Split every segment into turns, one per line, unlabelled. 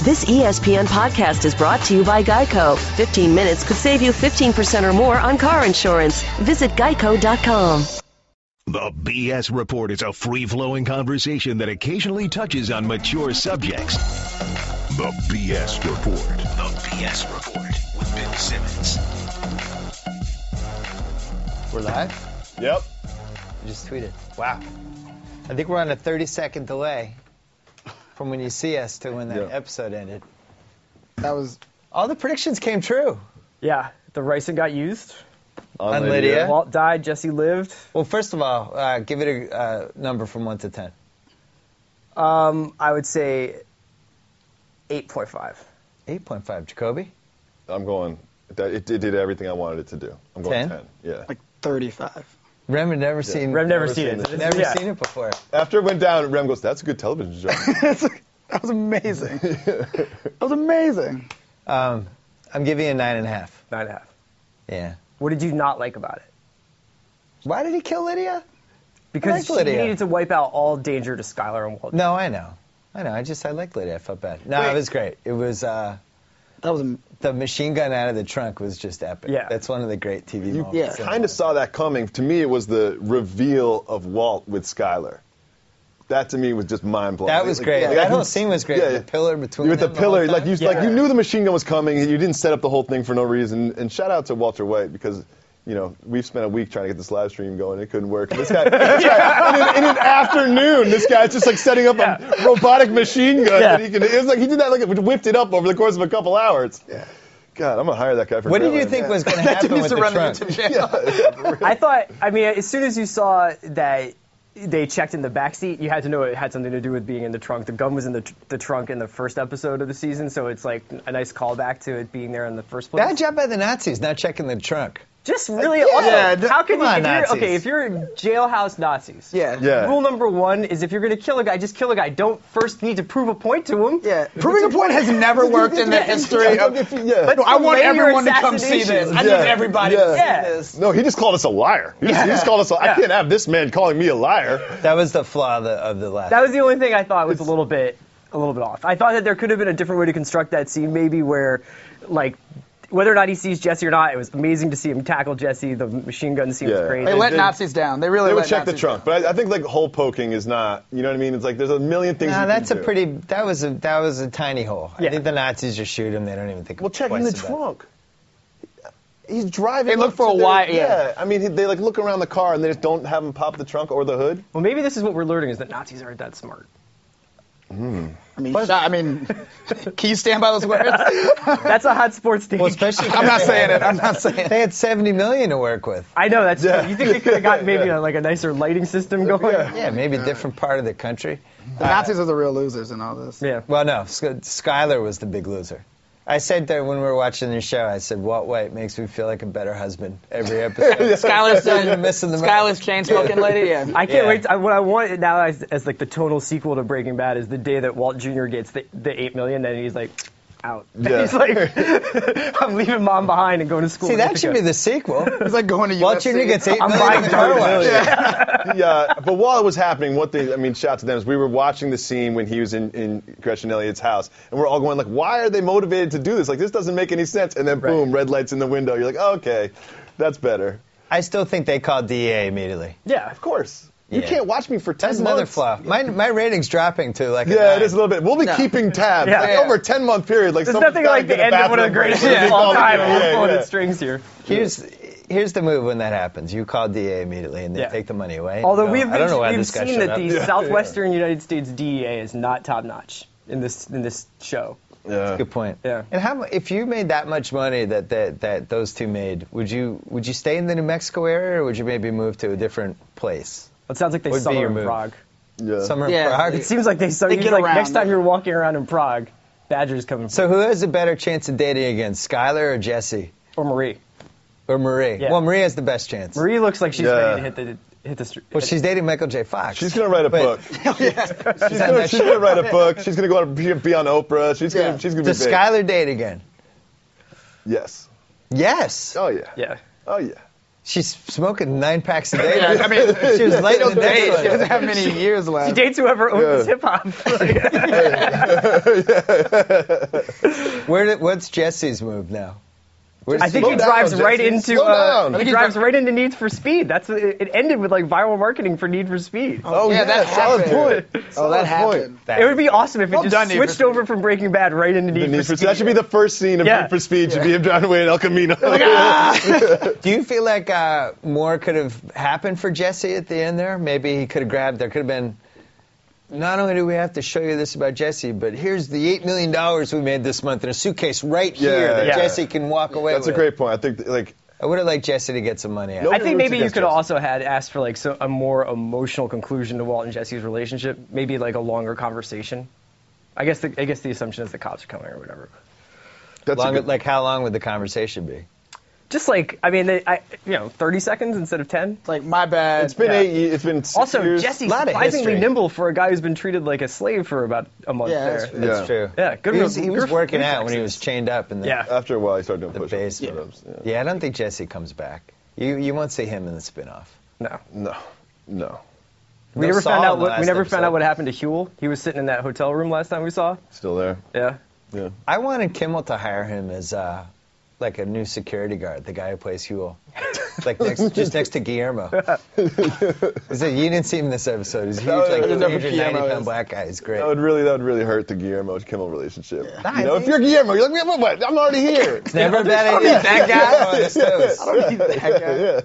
This ESPN podcast is brought to you by Geico. 15 minutes could save you 15% or more on car insurance. Visit geico.com.
The BS Report is a free-flowing conversation that occasionally touches on mature subjects. The BS Report. The BS Report with Bill Simmons.
We're live?
Yep.
I just tweeted. Wow. I think we're on a 30-second delay from when you see us to when that episode ended.
That was...
All the predictions came true.
Yeah, the ricin got used.
On Lydia.
Walt died, Jesse lived.
Well, first of all, give it a number from 1 to 10.
I would say 8.5.
8.5. Jacoby?
I'm going, it did everything I wanted it to do. I'm going 10. Yeah.
Like 35.
Rem had never seen
never seen it.
Never seen it before.
After it went down, Rem goes, that's a good television show.
That was amazing. That was amazing.
I'm giving you a 9.5.
9.5.
Yeah.
What did you not like about it?
Why did he kill Lydia?
Because she needed to wipe out all danger to Skylar and Walt.
No, I know. I like Lydia. I felt bad. No, it was great. It was, that was the machine gun out of the trunk was just epic.
Yeah.
That's one of the great TV moments.
Yeah.
Kind of saw that coming. To me, it was the reveal of Walt with Skylar. That to me was just mind-blowing.
That was great. That whole scene was great.
Yeah,
The pillar between
with
them
the pillar,
the whole time.
like you knew the machine gun was coming. You didn't set up the whole thing for no reason. And shout out to Walter White because, you know, we've spent a week trying to get this live stream going. It couldn't work. And this guy, in an afternoon, this guy's just like setting up a robotic machine gun.
Yeah.
It was like he did that, like whipped it up over the course of a couple hours. Yeah. God, I'm gonna hire that guy for.
What did you think was going to happen with the trunk?
I thought, as soon as you saw that they checked in the backseat, you had to know it had something to do with being in the trunk. The gun was in the trunk in the first episode of the season, so it's like a nice callback to it being there in the first place.
Bad job by the Nazis not checking the trunk.
Just really awesome. How can
Nazis.
if you're jailhouse Nazis,
Yeah.
rule number 1 is if you're going to kill a guy, just kill a guy. Don't first need to prove a point to him.
Yeah. Proving a point has never worked in the history of...
But
I want
delay your
everyone to come see this. I need everybody to see this.
No, he just called us a liar. He just called us a liar. I can't have this man calling me a liar.
That was the flaw of the last.
That was the only thing I thought was a little bit off. I thought that there could have been a different way to construct that scene, maybe where, like, whether or not he sees Jesse or not, it was amazing to see him tackle Jesse. The machine gun scene was great.
They let Nazis down. They really
would check the trunk. But I think like hole poking is not, you know what I mean? It's like there's a million things.
No, that's
can
a
do.
pretty. That was a tiny hole. I think the Nazis just shoot him. They don't even think.
Well, check in
twice
the
about
trunk. He's driving.
They look
up
for
to
a while. Yeah.
I mean, they like look around the car and they just don't have him pop the trunk or the hood.
Well, maybe this is what we're learning is that Nazis aren't that smart.
I mean, can you stand by those words?
That's a hot sports take.
Well, especially.
I'm not saying it. I'm not saying it.
They had $70 million to work with.
I know that's. True. You think they could have got maybe a nicer lighting system going?
Yeah, maybe a different part of the country.
The Nazis are the real losers in all this.
Yeah.
Well, no, Skylar was the big loser. I said that when we were watching your show, I said, Walt White makes me feel like a better husband every episode.
Skylar's chain smoking lady. Yeah.
I can't wait. What I want now as like the tonal sequel to Breaking Bad is the day that Walt Jr. gets the $8 million, and he's like out.
Yeah.
He's like, I'm leaving mom behind and going to school.
See, that should be the sequel.
It's like going to
Walt
USC.
Jr. gets $8
I'm
million
buying
in the car wash.
Yeah, but while it was happening, one thing, I mean, shout out to them, is we were watching the scene when he was in Gretchen Elliott's house, and we're all going like, why are they motivated to do this? Like, this doesn't make any sense. And then boom, red lights in the window. You're like, oh, okay, that's better.
I still think they called DEA immediately.
Yeah,
Of course. You
Yeah.
can't watch me for 10
That's
months.
another flaw. My rating's dropping to like a
Yeah,
9.
it is a little bit. We'll be keeping tabs.
Yeah.
Like,
Yeah.
over a 10-month period. Like
There's
someone's
nothing
gotta
like the
get a
end of one of the
bathroom
greatest
break.
shows of all time.
Yeah,
We're pulling
yeah.
at strings here.
Here's the move when that happens. You call DEA immediately, and they take the money away.
Although
I don't know why
we've
this guy
seen
showed
that
up.
the Southwestern United States DEA is not top notch in this show.
Yeah.
Good point.
Yeah.
And if you made that much money that those two made, would you stay in the New Mexico area, or would you maybe move to a different place?
It sounds like they
Would be
summer
your
in
move.
Prague.
Yeah.
Summer in
Yeah.
Prague.
It seems like they
get
like
around.
next time you're walking around in Prague, Badger's coming.
So who has a better chance of dating again, Skylar or Jesse?
Or Marie.
Or Marie?
Yeah.
Well, Marie has the best chance.
Marie looks like she's ready to hit the street.
Well, she's dating Michael J. Fox.
She's going to write a book. She's going to write a book. She's going to go out and be on Oprah. She's going to be big.
Does Skylar date again?
Yes.
Yes.
Oh, yeah.
Yeah.
Oh, yeah.
She's smoking 9 packs a day.
Yeah, I mean,
she was late the next
She
one.
doesn't have many years left.
She dates whoever owns hip hop.
What's Jesse's move now?
I think he drives right into Need for Speed. It ended with like viral marketing for Need for Speed.
Oh
yeah, that
solid
happened.
point.
Oh, that happened.
It would be awesome if it just
done, Need for
switched over from Breaking Bad right into Need for Speed.
That should be the first scene of Need for Speed. Should be him driving away in El Camino.
Do you feel like more could have happened for Jesse at the end there? Maybe he could have grabbed. There could have been. Not only do we have to show you this about Jesse, but here's the $8 million we made this month in a suitcase right here that Jesse can walk away with.
That's a great point. I think
I would have liked Jesse to get some money out.
I think maybe you could have also asked for like a more emotional conclusion to Walt and Jesse's relationship. Maybe like a longer conversation. I guess the assumption is the cops are coming or whatever.
Like how long would the conversation be?
Just like 30 seconds instead of 10.
Like my bad.
It's been 8 years. It's been 6
also,
years.
Jesse's surprisingly nimble for a guy who's been treated like a slave for about a month there.
That's true.
Yeah, good.
He was working out when he was chained up in the
After a while, he started doing push-ups.
Yeah, I don't think Jesse comes back. You won't see him in the spin-off.
No. We never found out what happened to Huel. He was sitting in that hotel room last time we saw.
Still there.
Yeah.
I wanted Kimmel to hire him as like a new security guard, the guy who plays Huel. Like just next to Guillermo. He said, you didn't see him in this episode. He's huge, like a 190-pound black guy. He's great.
That would really hurt the Guillermo Kimmel relationship. Yeah. If you're Guillermo, you're like, what? I'm already here.
It's never a bad idea.
That guy.
On his toes.
I don't need that guy.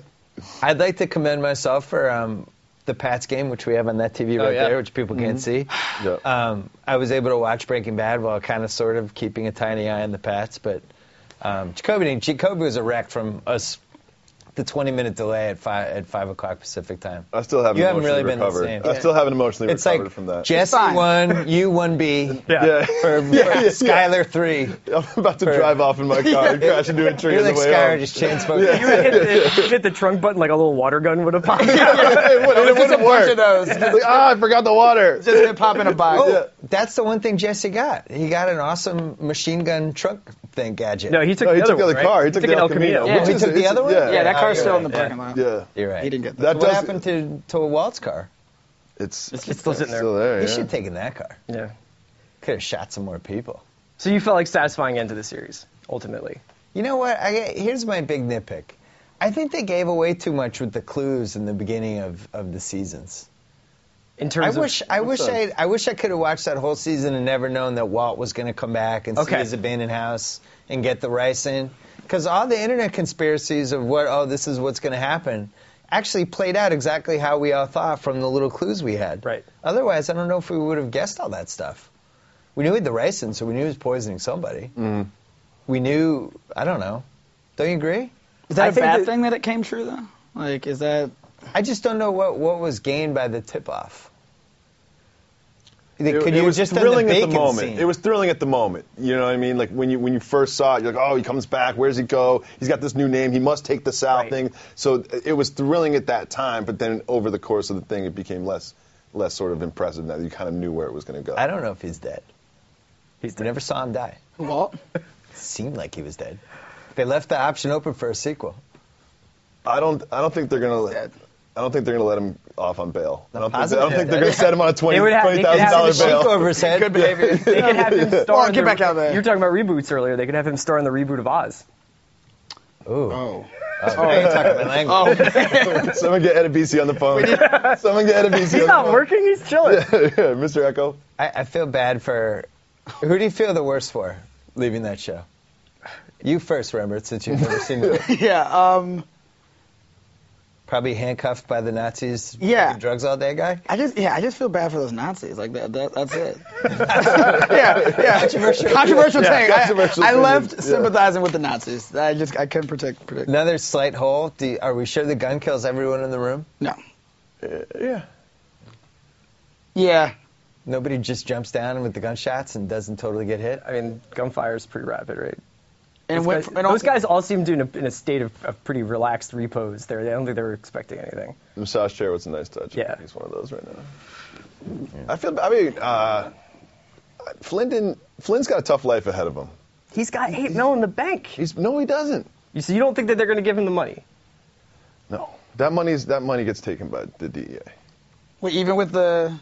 I'd like to commend myself for the Pats game, which we have on that TV there, which people can't see.
Yeah.
I was able to watch Breaking Bad while kind of sort of keeping a tiny eye on the Pats, but Jacoby was a wreck from us. The 20-minute delay at 5 o'clock Pacific time.
I still haven't emotionally recovered. I still haven't emotionally recovered from that.
Jesse 1, you 1B. For Skylar 3.
I'm about to drive off in my car and crash into a tree
You're
on the
like
way
Skylar
home.
just chain smoking.
You hit the trunk button like a little water gun would have popped.
It wouldn't work.
Of those.
Like, I forgot the water.
Just hip hop in a box.
That's the one thing Jesse got. He got an awesome machine gun trunk thing gadget.
No, he took
the
other
car. He took the El Camino.
Yeah,
he took the other one?
Yeah, that car's still in the parking lot.
Yeah.
You're right.
He didn't get that.
What happened to Walt's car?
It's
still sitting there.
Still there.
He should have taken that car.
Yeah.
Could have shot some more people.
So you felt like satisfying end to the series, ultimately.
You know what? Here's my big nitpick. I think they gave away too much with the clues in the beginning of the seasons.
In terms
I wish I could have watched that whole season and never known that Walt was going to come back and see his abandoned house and get the rice in. Because all the internet conspiracies of this is what's going to happen actually played out exactly how we all thought from the little clues we had.
Right.
Otherwise, I don't know if we would have guessed all that stuff. We knew he had the rice in, so we knew he was poisoning somebody. Mm. We knew, I don't know. Don't you agree?
Is that a bad thing that it came true, though? Like, is that...
I just don't know what was gained by the tip-off.
It was just thrilling at the moment. It was thrilling at the moment. You know what I mean? Like when you first saw it, you're like, oh, he comes back. Where's he go? He's got this new name. He must take the South thing. So it was thrilling at that time. But then over the course of the thing, it became less sort of impressive. Now you kind of knew where it was going to go.
I don't know if he's dead. We never saw him die.
Walt?
Seemed like he was dead. They left the option open for a sequel.
I don't think they're gonna. I don't think they're going to let him off on bail. I don't think they're going to set him on a $20,000 bail.
Over his head.
Good behavior. They could have him star.
Get back out there.
You were talking about reboots earlier. They could have him star in the reboot of Oz.
Ooh.
Oh.
Now you're talking my language.
Someone get Edibisi on the phone. Someone get Edibisi.
He's not working. He's chilling.
Yeah, Mr. Echo.
I feel bad for. Who do you feel the worst for leaving that show? You first, Rembert, since you've never seen it.
Yeah.
Probably handcuffed by the Nazis.
Yeah.
Drugs all day, guy.
I just feel bad for those Nazis. Like that's it. yeah. Controversial thing. I left sympathizing with the Nazis. I couldn't predict.
Another slight hole. Are we sure the gun kills everyone in the room?
No.
Yeah.
Yeah.
Nobody just jumps down with the gunshots and doesn't totally get hit.
I mean, gunfire is pretty rapid, right?
And
those guys all seem to be in a state of pretty relaxed repose there. I don't think they were expecting anything.
The massage chair was a nice touch.
Yeah.
He's one of those right now. Flynn's got a tough life ahead of him.
He's got $8 million in the bank.
No, he doesn't.
So you don't think that they're going to give him the money?
No, that money gets taken by the DEA.
Wait, even with the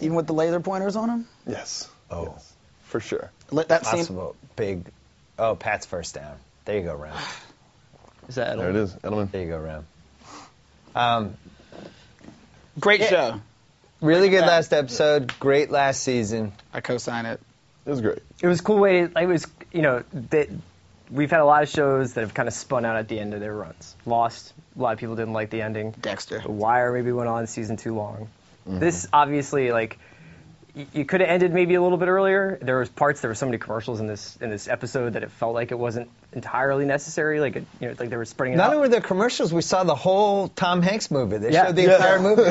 laser pointers on him?
Yes.
Oh.
Yes, for sure.
That seemed
Possible big. Oh, Pat's first down. There you go, Ram.
Is that
There it is, Edelman.
There you go, Ram.
great show.
Really good last episode. Great last season.
I co-sign it.
It was great.
It was a cool way. It was, we've had a lot of shows that have kind of spun out at the end of their runs. Lost. A lot of people didn't like the ending.
Dexter.
The Wire maybe went on season too long. This obviously, you could have ended maybe a little bit earlier. There were so many commercials in this episode that it felt like it wasn't entirely necessary. Like they were spreading it out.
Not only were there commercials, we saw the whole Tom Hanks movie. They
Yeah.
showed the entire movie.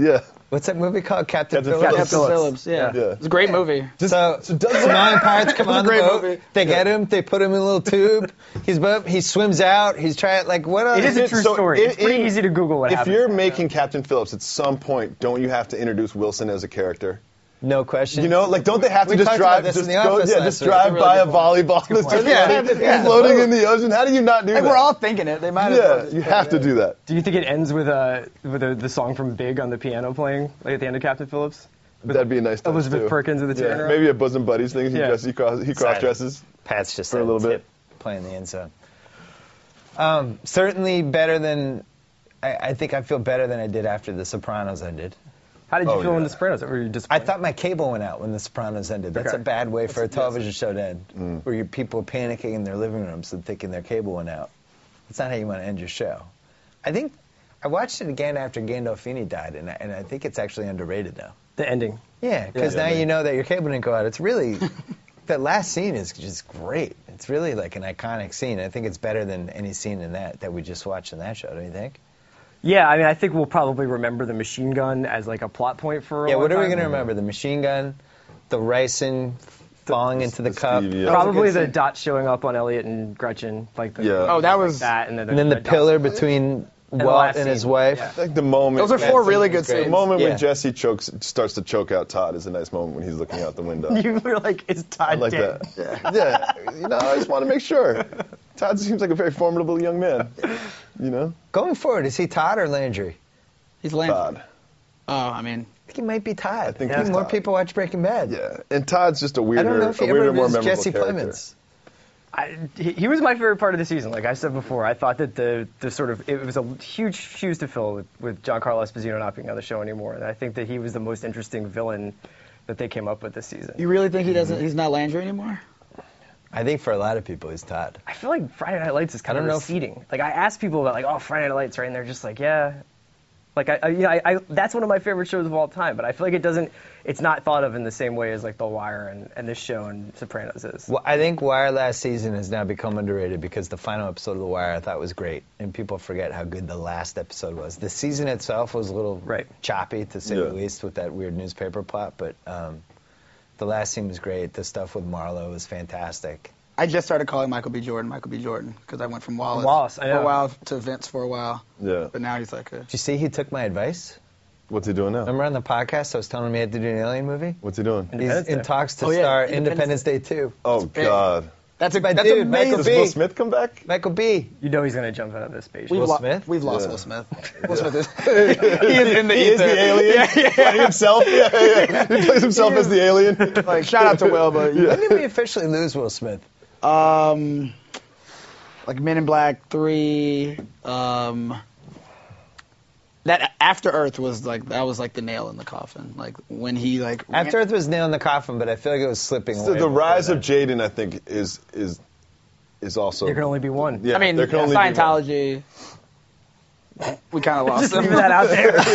Yeah.
What's that movie called? Captain
Captain
Phillips.
Captain Phillips. Yeah. It's a great movie.
So Somalian pirates come on the
great
boat.
movie.
They get him. They put him in a little tube. He swims out. He's trying what else?
It is a true story. It's pretty easy to Google what happens.
If you're making Captain Phillips, at some point, don't you have to introduce Wilson as a character?
No question.
Don't they have to
We
just
talked
drive,
about this
just
in the office last week.
drive by a volleyball that's just floating in the ocean? How do you not do that?
We're all thinking it. They might have.
Yeah, you have to do that.
Do you think it ends with the song from Big on the piano playing at the end of Captain Phillips?
That'd be a nice touch,
Elizabeth
too.
Perkins with the turnaround?
Maybe a bosom buddies thing. He cross dresses.
Pat's just
for a little bit.
playing the end zone. Certainly better than. I think I feel better than I did after The Sopranos ended.
How did you feel when The Sopranos? Were you
I
disappointed?
thought my cable went out when The Sopranos ended. That's
Okay.
a bad way for a television show to end, where your people panicking in their living rooms and thinking their cable went out. That's not how you want to end your show. I think I watched it again after Gandolfini died, and I think it's actually underrated now.
The ending.
Yeah, because now you know that your cable didn't go out. It's really that last scene is just great. It's really like an iconic scene. I think it's better than any scene in that we just watched in that show. Don't you think?
Yeah, I mean, I think we'll probably remember the machine gun as like a plot point for a
Yeah,
long
what are we
time.
going to remember? The machine gun, the ricin falling into the cup.
Stevie, yeah.
Probably
That was a
the
good
dot showing up on Elliot and Gretchen, like the
Yeah.
Oh, that was.
that, and
And then the
dot-
pillar between
the
Walt
last
and his
scene.
wife.
Yeah.
Like the moment.
Those are four really good
great.
The
scenes.
moment
Yeah.
when Jesse starts to choke out Todd is a nice moment when he's looking out the window.
You were like, is Todd
I like
dead?
that. Yeah. I just want to make sure. Todd seems like a very formidable young man.
Going forward, is he Todd or Landry?
He's Landry.
Todd.
Oh, I mean.
I think he might be Todd. I
think he's
more
Todd.
people watch Breaking Bad.
Yeah. And Todd's just a
I
weirder,
don't know if he ever
more
was
memorable
Jesse
character.
Plemons.
He was my favorite part of the season. Like I said before, I thought that the sort of it was a huge shoes to fill with Giancarlo Esposito not being on the show anymore, and I think that he was the most interesting villain that they came up with this season.
You really think he's not Landry anymore?
I think for a lot of people, he's Todd.
I feel like Friday Night Lights is kind of
don't know if-
receding. Like I ask people about like, oh, Friday Night Lights, right? And they're just like, yeah. Like I that's one of my favorite shows of all time. But I feel like it's not thought of in the same way as like The Wire and this show and Sopranos is.
Well, I think Wire last season has now become underrated because the final episode of The Wire I thought was great, and people forget how good the last episode was. The season itself was a little choppy, to say the least, with that weird newspaper plot, but the last scene was great. The stuff with Marlo was fantastic.
I just started calling Michael B. Jordan, because I went from Wallace,
I know.
for a while to Vince for a while.
Yeah.
But now he's like
Did you see he took my advice?
What's he doing now?
Remember on the podcast I was telling him he had to do an alien movie?
What's he doing?
He's in talks to
Oh, yeah,
star
Independence
Independence Day 2.
Oh, God.
That's
My
that's
dude,
amazing.
Michael
Does
B.
Will Smith come back?
Michael B.
You know he's gonna jump out of this spaceship.
Will Smith?
We've lost
Yeah.
Will Smith. Will Smith is he is in the
He is
ether.
the alien? Playing himself? Yeah. He plays himself as the alien?
Like shout out to Will, but
When did we officially lose Will Smith?
like Men in Black 3. That After Earth was like the nail in the coffin. Like when he like
After Earth was nail in the coffin, but I feel like it was slipping
So
away.
the
before
rise
then.
of Jaden, I think, is also.
There can only be one.
Yeah,
I mean
there can only be one.
Scientology. We kind of lost
Just
him.
leave that out there.
Like,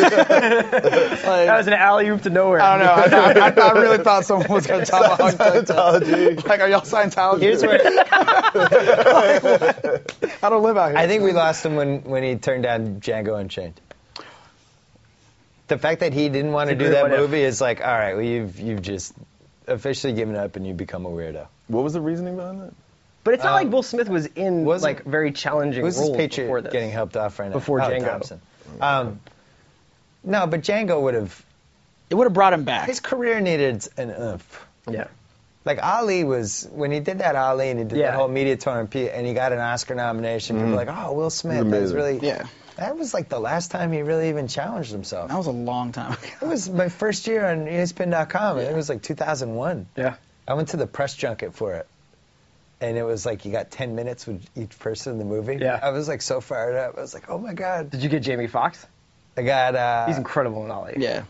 That was an alley-oop to nowhere.
I don't know. I really thought someone was going to tomahawk
Scientology.
Like, are y'all Scientology?
Here's where
I don't live out here.
I think we lost him when he turned down Django Unchained. The fact that he didn't want to
It's a
do
good
that
what if.
movie is like, all right, well, you've just officially given up and you become a weirdo.
What was the reasoning behind that?
But it's not like Will Smith was in
wasn't-
like very challenging
Who's
roles
this Patriot
before this.
getting helped off right now?
Before Django.
Thompson. No, but Django would have.
It would have brought him back.
His career needed an oomph.
Yeah.
Like Ali was, when he did that Ali and he did that whole media tour and he got an Oscar nomination, people were like, oh, Will Smith, that was really, that was like the last time he really even challenged himself.
That was a long time ago.
It was my first year on ESPN.com. It was like 2001.
Yeah.
I went to the press junket for it. And it was like you got 10 minutes with each person in the movie.
Yeah.
I was like so fired up. I was like, oh my God.
Did you get Jamie Foxx?
I got...
He's incredible in Ali.
Yeah.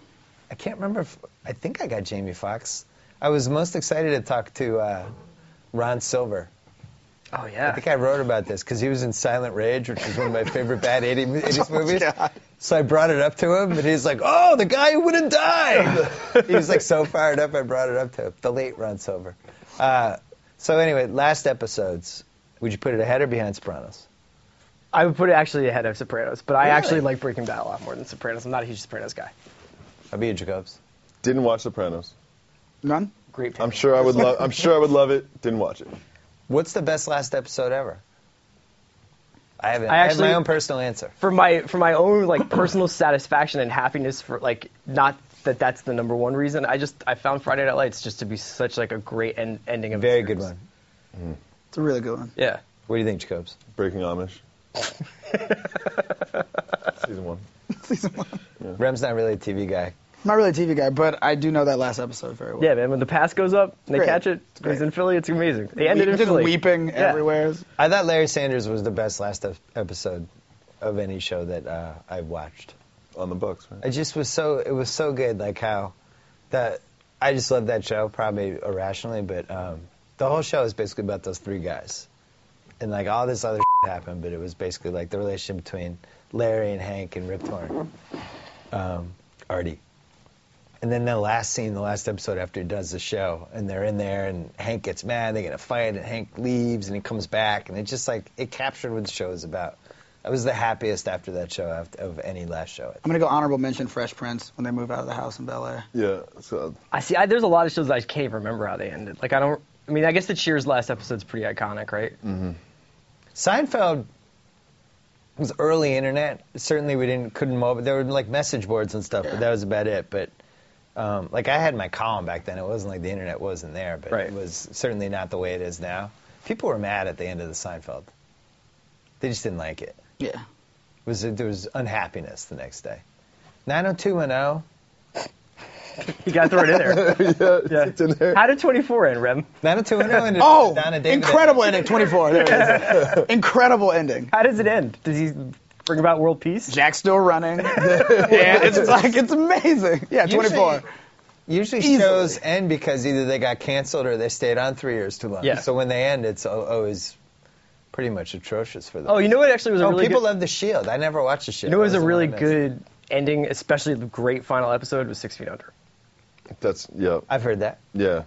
I can't remember if... I think I got Jamie Foxx. I was most excited to talk to Ron Silver.
Oh, yeah.
I think I wrote about this because he was in Silent Rage, which is one of my favorite bad 80s movies.
God.
So I brought it up to him, and he's like, oh, the guy who wouldn't die. He was like so fired up, I brought it up to him. The late Ron Silver. So anyway, last episodes, would you put it ahead or behind Sopranos?
I would put it actually ahead of Sopranos, but I actually like Breaking Bad a lot more than Sopranos. I'm not a huge Sopranos guy.
I'll be you, Jacobs.
Didn't watch Sopranos.
None?
Great pick.
I'm sure I would love it. Didn't watch it.
What's the best last episode ever? I have my own personal answer.
For my own like personal satisfaction and happiness, for like not that that's the number one reason. I found Friday Night Lights just to be such like a great ending of
Very
the
good
series.
one.
It's a really good one.
Yeah.
What do you think, Jacobs?
Breaking Amish. Season 1.
Season 1.
Yeah. Rem's not really a TV guy.
I'm not really a TV guy, but I do know that last episode very well.
Yeah, man. When the pass goes up and they
Great.
catch it, he's in Philly. It's amazing. They ended in
Just
Philly.
weeping everywhere.
I thought Larry Sanders was the best last episode of any show that I've watched.
On the books, right?
It was so good, like how that I just love that show, probably irrationally, but the whole show is basically about those three guys, and like all this other happened, but it was basically like the relationship between Larry and Hank and Rip Torn, Artie. And then the last episode after he does the show, and they're in there, and Hank gets mad, they get in a fight, and Hank leaves, and he comes back, and it just like, it captured what the show is about. I was the happiest after that show of any last show.
I'm going to go honorable mention Fresh Prince when they move out of the house in Bel Air.
Yeah. So.
There's a lot of shows that I can't even remember how they ended. Like, I guess the Cheers last episode's pretty iconic, right?
Mm-hmm.
Seinfeld was early internet. Certainly we couldn't mobile. There were like message boards and stuff, but that was about it. But like I had my column back then. It wasn't like the internet wasn't there, but it was certainly not the way it is now. People were mad at the end of the Seinfeld. They just didn't like it.
Yeah.
There was unhappiness the next day. 90210.
You got to throw it in there.
Yeah. It's in there.
How did 24 end, Rem?
90210 ended.
Oh, incredible ending. 24. There it is. Incredible ending.
How does it end? Does he bring about world peace?
Jack's still running. Yeah, it's amazing. Yeah, 24.
Usually shows end because either they got canceled or they stayed on 3 years too long.
Yeah.
So when they end, it's always pretty much atrocious for them.
Oh, you know what actually was a really
people
good...
love The Shield. I never watched The Shield.
You know what was a really good ending, especially the great final episode, was 6 Feet Under.
I've heard that.
Yeah.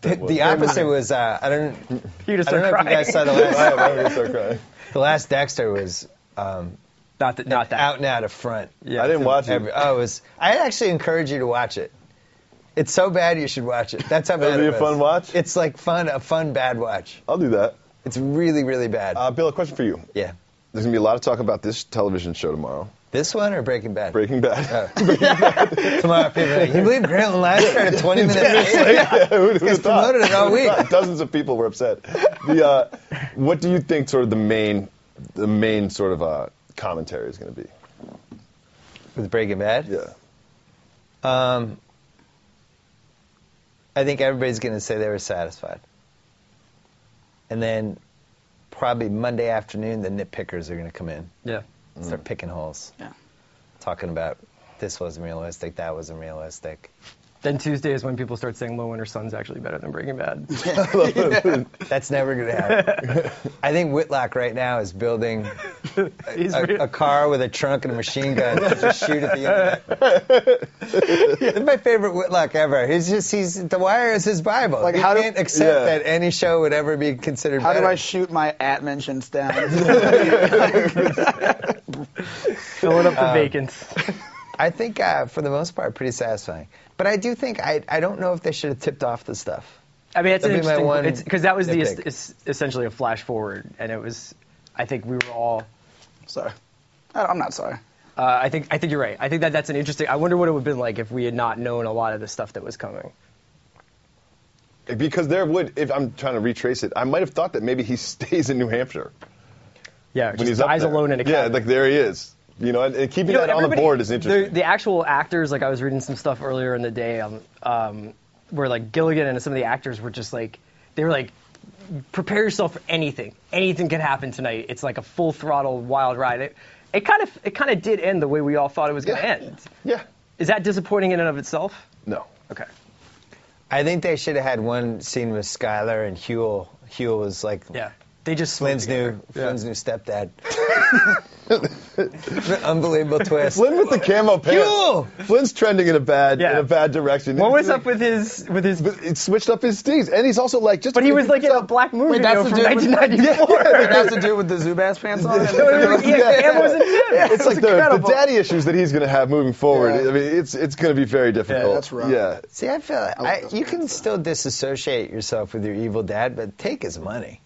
The opposite was, I don't know if you guys saw the last...
I'm going to start crying.
The last Dexter was...
not that.
Out and out of front.
Yeah. I didn't watch it.
I actually encourage you to watch it. It's so bad you should watch it. That's how bad
It'll
it
be
was.
a fun watch?
It's like a fun bad watch.
I'll do that.
It's really, really bad.
Bill, a question for you.
Yeah.
There's going to be a lot of talk about this television show tomorrow.
This one or Breaking Bad?
Breaking Bad.
Tomorrow, people are like, you believe Grantland started 20 minutes late?
Yeah, who'd have
promoted it all week.
Dozens of people were upset. What do you think sort of the main sort of commentary is going to be?
With Breaking Bad?
Yeah.
I think everybody's going to say they were satisfied. And then probably Monday afternoon, the nitpickers are going to come in.
Yeah.
Start picking holes.
Yeah.
Talking about this wasn't realistic, that wasn't realistic.
Then Tuesday is when people start saying Low Winter Sun's actually better than Breaking Bad.
That's never going to happen. I think Whitlock right now is building a car with a trunk and a machine gun to just shoot at the internet. It's my favorite Whitlock ever. The Wire is his Bible. Like, he can't accept that any show would ever be considered better.
How do I shoot my @mentions down?
Filling up the vacants.
I think, for the most part, pretty satisfying. But I do think, I don't know if they should have tipped off the stuff.
I mean, it's an interesting, because that was
nitpick.
essentially a flash forward, and it was, I think we were all...
Sorry. I'm not sorry.
I think you're right. I think that's an interesting... I wonder what it would have been like if we had not known a lot of the stuff that was coming.
Because if I'm trying to retrace it, I might have thought that maybe he stays in New Hampshire.
Yeah,
when
just
he's up
dies
there.
alone in a cabin.
Yeah, like there he is. And keeping that on the board is interesting.
The actual actors, like I was reading some stuff earlier in the day, where like Gilligan and some of the actors were just like, they were like, prepare yourself for anything. Anything can happen tonight. It's like a full throttle wild ride. It kind of did end the way we all thought it was going to end.
Yeah.
Is that disappointing in and of itself?
No.
Okay.
I think they should have had one scene with Skylar and Huel. Huel was like
they just
Flynn's new stepdad. Unbelievable twist.
Flynn with the camo pants.
Huel!
Flynn's trending in a bad direction.
What was up with his?
He switched up his steez, and he's also like
But he was like in a black movie
Wait,
video
that's
from
the dude with-
1994.
That's to do with the Zubaz pants on.
Camos and Jim.
It's like the daddy issues that he's going to have moving forward.
Yeah.
I mean, it's going to be very difficult.
that's rough.
Yeah.
See, I feel you can still disassociate yourself with your evil dad, but take his money.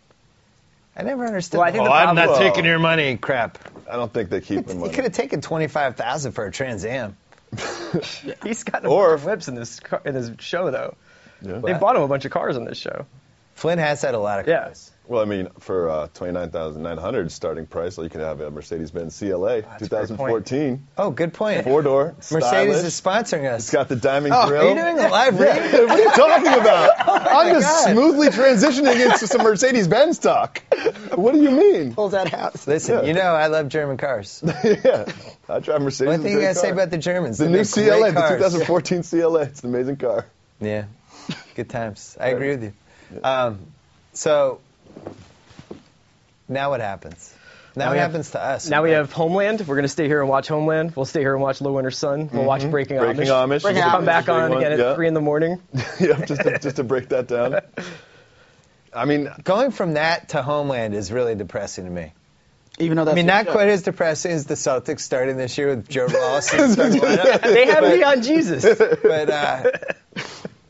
I never understood.
Well, I think the
I'm not
problem-
taking your money. Crap.
I don't think they keep the
He
money.
could have taken $25,000 for a Trans Am.
He's got
Or-
whips in this show though.
Yeah.
They bought him a bunch of cars on this show.
Flynn has had a lot of
Yeah.
cars.
Well, I mean, for $29,900 starting price, you can have a Mercedes-Benz CLA 2014.
Oh, good point.
4-door.
Mercedes
stylish.
is sponsoring us.
It's got the diamond
Are
grill.
you doing a live read?
What are you talking about? I'm just
God.
smoothly transitioning into some Mercedes-Benz talk. What do you mean?
Pulls that house.
Listen, you know I love German cars.
Yeah, I drive Mercedes.
One thing you gotta say about the Germans.
the
they
new
make great
CLA, the
cars.
2014 CLA. It's an amazing car.
Yeah, good times. I agree with you. So now what happens? Now what happens to us?
Now we have Homeland. We're going to stay here and watch Homeland. We'll stay here and watch Low Winter Sun. We'll watch Breaking Amish.
Breaking
We'll come
Amish
back
is a big
on
one.
again at 3 in the morning.
Yeah, just to break that down. I mean,
Going from that to Homeland is really depressing to me.
Even though that's
I mean,
your
not
show.
quite as depressing as the Celtics starting this year with Joe Ross and starting lineup,
They have me on Jesus.
but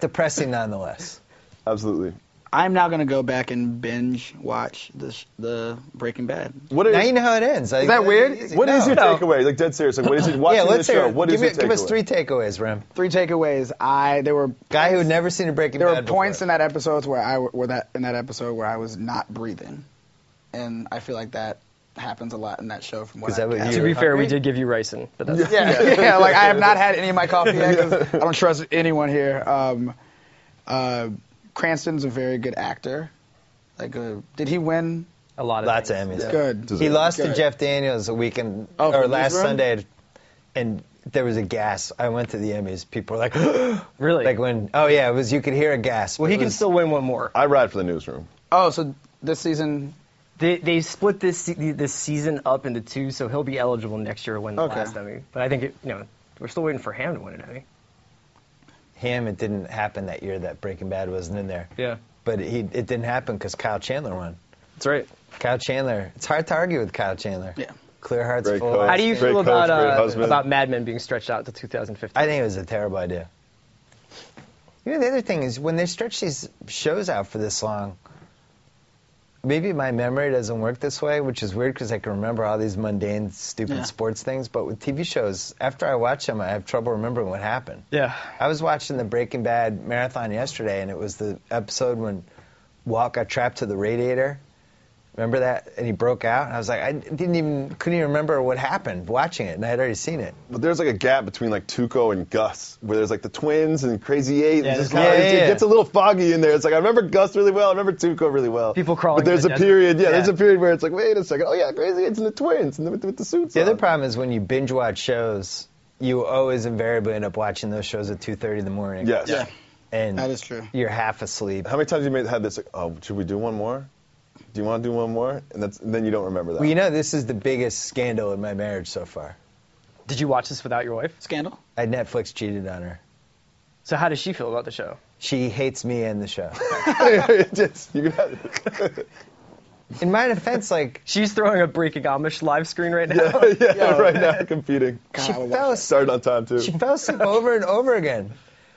depressing nonetheless.
absolutely.
I'm now gonna go back and binge watch the Breaking Bad.
What is,
Now you know how it ends. Is
that weird?
what is your takeaway? Like, dead serious. Like, what is it? Watching
let's
this
hear
show,
it.
what is your takeaway?
Give us 3 takeaways, Rem.
3 takeaways. There were
Guy who had never seen a Breaking
there
Bad
were points
before.
in that episode where I was not breathing, and I feel like that happens a lot in that show. From what
Is that
I
what
gather.
you-
To be fair, we did give you ricin, but that's
Yeah, like I have not had any of my coffee yet because I don't trust anyone here. Cranston's a very good actor. Like, did he win?
a lot of
Lots of
things.
Emmys.
Good.
He lost to
Good.
Jeff Daniels a weekend
Oh,
or
from
last
Newsroom?
Sunday, and there was a gasp. I went to the Emmys. People were like,
Really?
like when it was you could hear a gasp.
Well, he
It
can
was-
still win one more.
I ride for the newsroom.
Oh, so this season.
They split this season up into 2, so he'll be eligible next year to win the
Okay.
last Emmy. But I think we're still waiting for Ham to win an Emmy.
him. It didn't happen that year that Breaking Bad wasn't in there.
Yeah,
But it didn't happen because Kyle Chandler won.
that's right.
Kyle Chandler. It's hard to argue with Kyle Chandler.
Yeah.
Clear hearts,
Great
full
coach.
How do you
Great
feel
coach, great
about
husband.
Mad Men being stretched out to 2015?
I think it was a terrible idea. You know, the other thing is when they stretch these shows out for this long, maybe my memory doesn't work this way, which is weird because I can remember all these mundane, stupid sports things. But with TV shows, after I watch them, I have trouble remembering what happened.
Yeah.
I was watching the Breaking Bad marathon yesterday, and it was the episode when Walt got trapped to the radiator. Remember that? And he broke out. And I was like, couldn't even remember what happened watching it, and I had already seen it.
But there's like a gap between like Tuco and Gus, where there's like the twins and Crazy Eight.
Yeah,
and just
there's
kinda,
a lot.
it
Yeah.
gets a little foggy in there. It's like I remember Gus really well. I remember Tuco really well.
People crawling
But there's
in
a
the
period.
desert.
Yeah, there's
Yeah.
a period where it's like, wait a second. Oh yeah, Crazy Eight's and the twins and with the suits.
The other
on.
problem is when you binge watch shows, you always invariably end up watching those shows at 2:30 in the morning.
Yes.
Yeah.
And
That is true.
You're half asleep.
How many times have you had this? Like, oh, should we do one more? Do you want to do one more? And then you don't remember that.
Well, you know, this is the biggest scandal in my marriage so far.
Did you watch this without your wife?
Scandal?
Netflix cheated on her.
So how does she feel about the show?
She hates me and the show.
You got-
In my defense, like,
She's throwing a Breaking Amish live screen right now.
right now competing.
she
I would
fell
watch
Started on time too.
She fell asleep over and over again.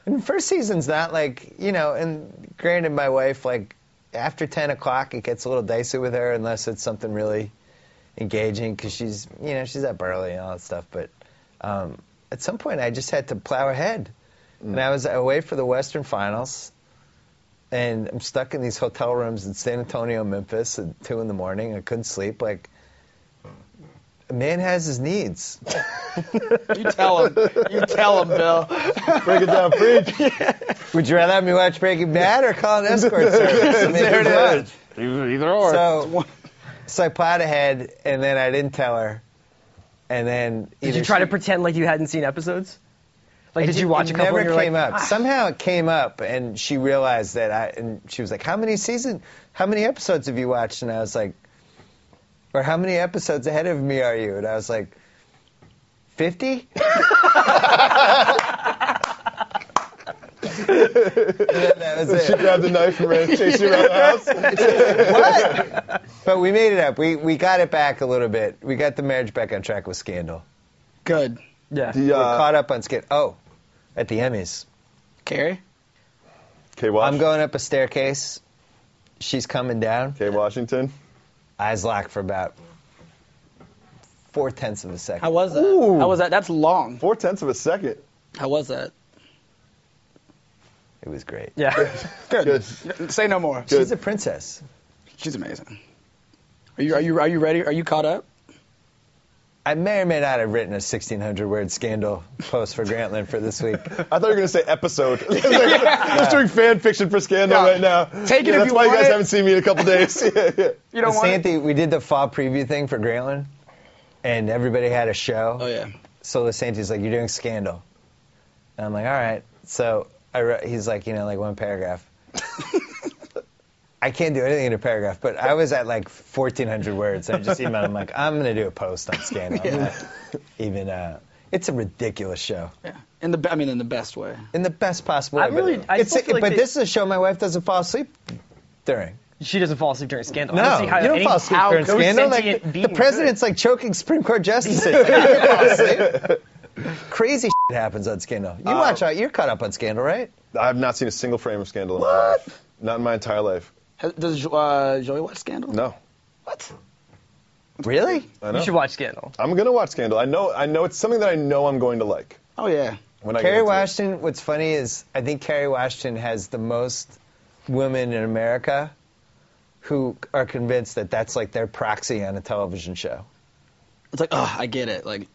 And the first season's not like, and granted, my wife, like, after 10 o'clock, it gets a little dicey with her unless it's something really engaging because she's up early and all that stuff. But at some point, I just had to plow ahead. And I was away for the Western Finals. and I'm stuck in these hotel rooms in San Antonio, Memphis at 2 in the morning. I couldn't sleep. Like, a man has his needs.
You tell him. You tell him, Bill.
Break it down, preach.
Would you rather have me watch Breaking Bad or call an escort service? I mean,
There it
which
is.
one?
Either or.
So I plowed ahead, and then I didn't tell her. And then
Did you try to pretend like you hadn't seen episodes? Like, did you watch a couple?
It
and
never
you're
came
like,
up. Somehow it came up, and she realized that and she was like, how many episodes have you watched? And I was like, or how many episodes ahead of me are you? And I was like, 50? That was it.
She grabbed a knife and ran, chased you around the house.
What? But we made it up. We got it back a little bit. We got the marriage back on track with Scandal.
Good.
Yeah.
We're caught up on Scandal. Oh, at the Emmys.
Carrie?
Kay Washington.
I'm going up a staircase. She's coming down.
Kay Washington.
Eyes locked for about 0.4 of a second.
How was that?
Ooh.
How was that? That's long.
0.4 of a second.
How was that?
It was great.
Yeah.
Good. Say no more.
She's a princess.
She's amazing. Are you ready? Are you caught up?
I may or may not have written a 1,600-word Scandal post for Grantland for this week.
I thought you were going to say episode. Just doing fan fiction for Scandal right now.
Take it if
that's
you
why
want
you guys
it.
haven't seen me in a couple days.
You don't want it?
Santi, we did the fall preview thing for Grantland, and everybody had a show.
Oh, yeah.
So Santi's like, you're doing Scandal. And I'm like, all right. So he's like, like one paragraph. I can't do anything in a paragraph, but I was at like 1,400 words. I just emailed him like, I'm going to do a post on Scandal. I'm not even, it's a ridiculous show.
Yeah. In the best way.
In the best possible way.
I still feel like
this is a show my wife doesn't fall asleep during.
She doesn't fall asleep during Scandal.
No,
I don't see how
you don't fall asleep during
no
Scandal. Like,
sentient
the
being
president's like choking Supreme Court justices. You don't fall asleep. Crazy shit happens on Scandal. You're caught up on Scandal, right?
I have not seen a single frame of Scandal in my life. Not in my entire life.
Does Joey watch Scandal?
No.
What?
Really?
I know.
You should watch Scandal.
I'm going to watch Scandal. I know it's something that I know I'm going to like.
Oh, yeah.
When I get
Kerry
into it.
Washington, what's funny is I think Kerry Washington has the most women in America who are convinced that that's like their proxy on a television show.
It's like, oh, I get it. Like,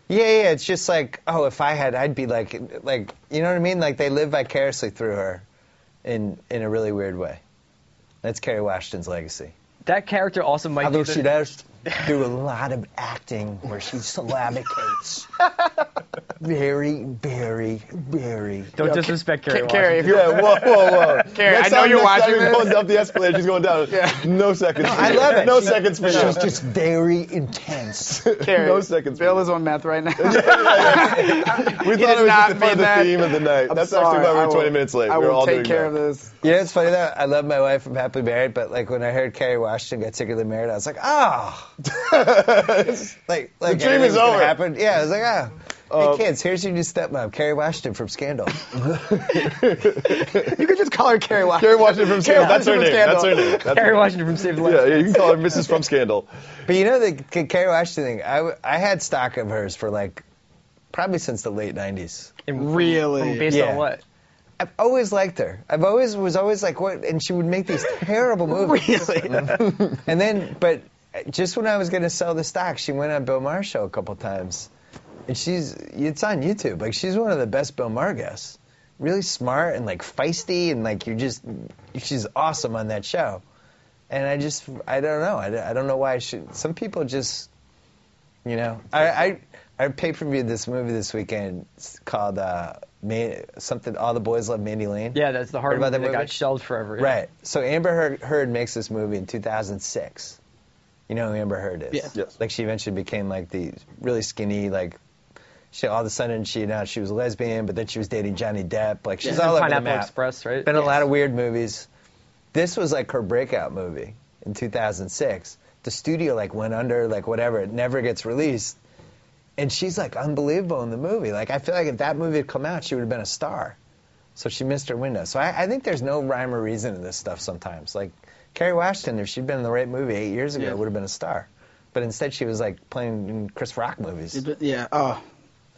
Yeah, it's just like, oh, if I had, I'd be like, you know what I mean? Like they live vicariously through her in a really weird way. That's Kerry Washington's legacy.
That character also might
Although
be
she does do a lot of acting where she syllabicates. Very, very, very.
Don't disrespect Kerry
Carrie,
Washington.
if you're
Whoa.
Carrie,
Next
I know
time-
you're
next time
watching
you're
this.
going up the escalator, she's going down. No seconds.
I love it.
No seconds for
She's
you.
just very intense.
Carrie,
No seconds.
Bill is on meth right now.
We thought it was just
not
a part of
mean
the
that.
theme of the night.
I'm
That's
sorry.
actually why we
I
were
will-
20 minutes late.
I
We were
will
all
take
doing
care
that.
of this.
You know, it's funny though. I love my wife. I'm happily married, but like when I heard Kerry Washington got secretly married, I was like, oh. like
The dream is
everything's gonna
over.
happen. Yeah, I was like, oh. Hey kids, here's your new stepmom, Kerry Washington from Scandal.
You could just call her Carrie Washington.
Kerry Washington from Scandal. That's her name. That's her name. That's
Kerry Washington from Saved Life.
Yeah, you can call her Mrs. from Scandal.
But you know the Kerry Washington thing. I had stock of hers for like probably since the late '90s.
Really?
Based
Yeah.
on what?
I've always liked her. Was always like, what? And she would make these terrible movies.
Really?
And then, but just when I was going to sell the stock, she went on Bill Maher's show a couple times. And it's on YouTube. Like, she's one of the best Bill Maher guests. Really smart and, like, feisty, and, like, she's awesome on that show. And I don't know. I don't know why I should. Some people just, I pay-per-viewed this movie this weekend. It's called something, All the Boys Love Mandy Lane.
Yeah, that's the hard
Heard about
movie
that
that got
movie?
shelved forever. Yeah.
Right. So Amber Heard makes this movie in 2006. You know who Amber Heard is?
Yeah.
Yes.
Like, she eventually became, like, the really skinny, like, all of a sudden she announced she was a lesbian, but then she was dating Johnny Depp. Like, she's all over the
Pineapple
map.
Express, right?
Been in a lot of weird movies. This was, like, her breakout movie in 2006. The studio, like, went under, like, whatever. It never gets released. And she's, like, unbelievable in the movie. Like, I feel like if that movie had come out, she would have been a star. So she missed her window. So I think there's no rhyme or reason to this stuff sometimes. Like, Kerry Washington, if she'd been in the right movie 8 years ago, would have been a star. But instead she was, like, playing in Chris Rock movies.
Yeah. Oh,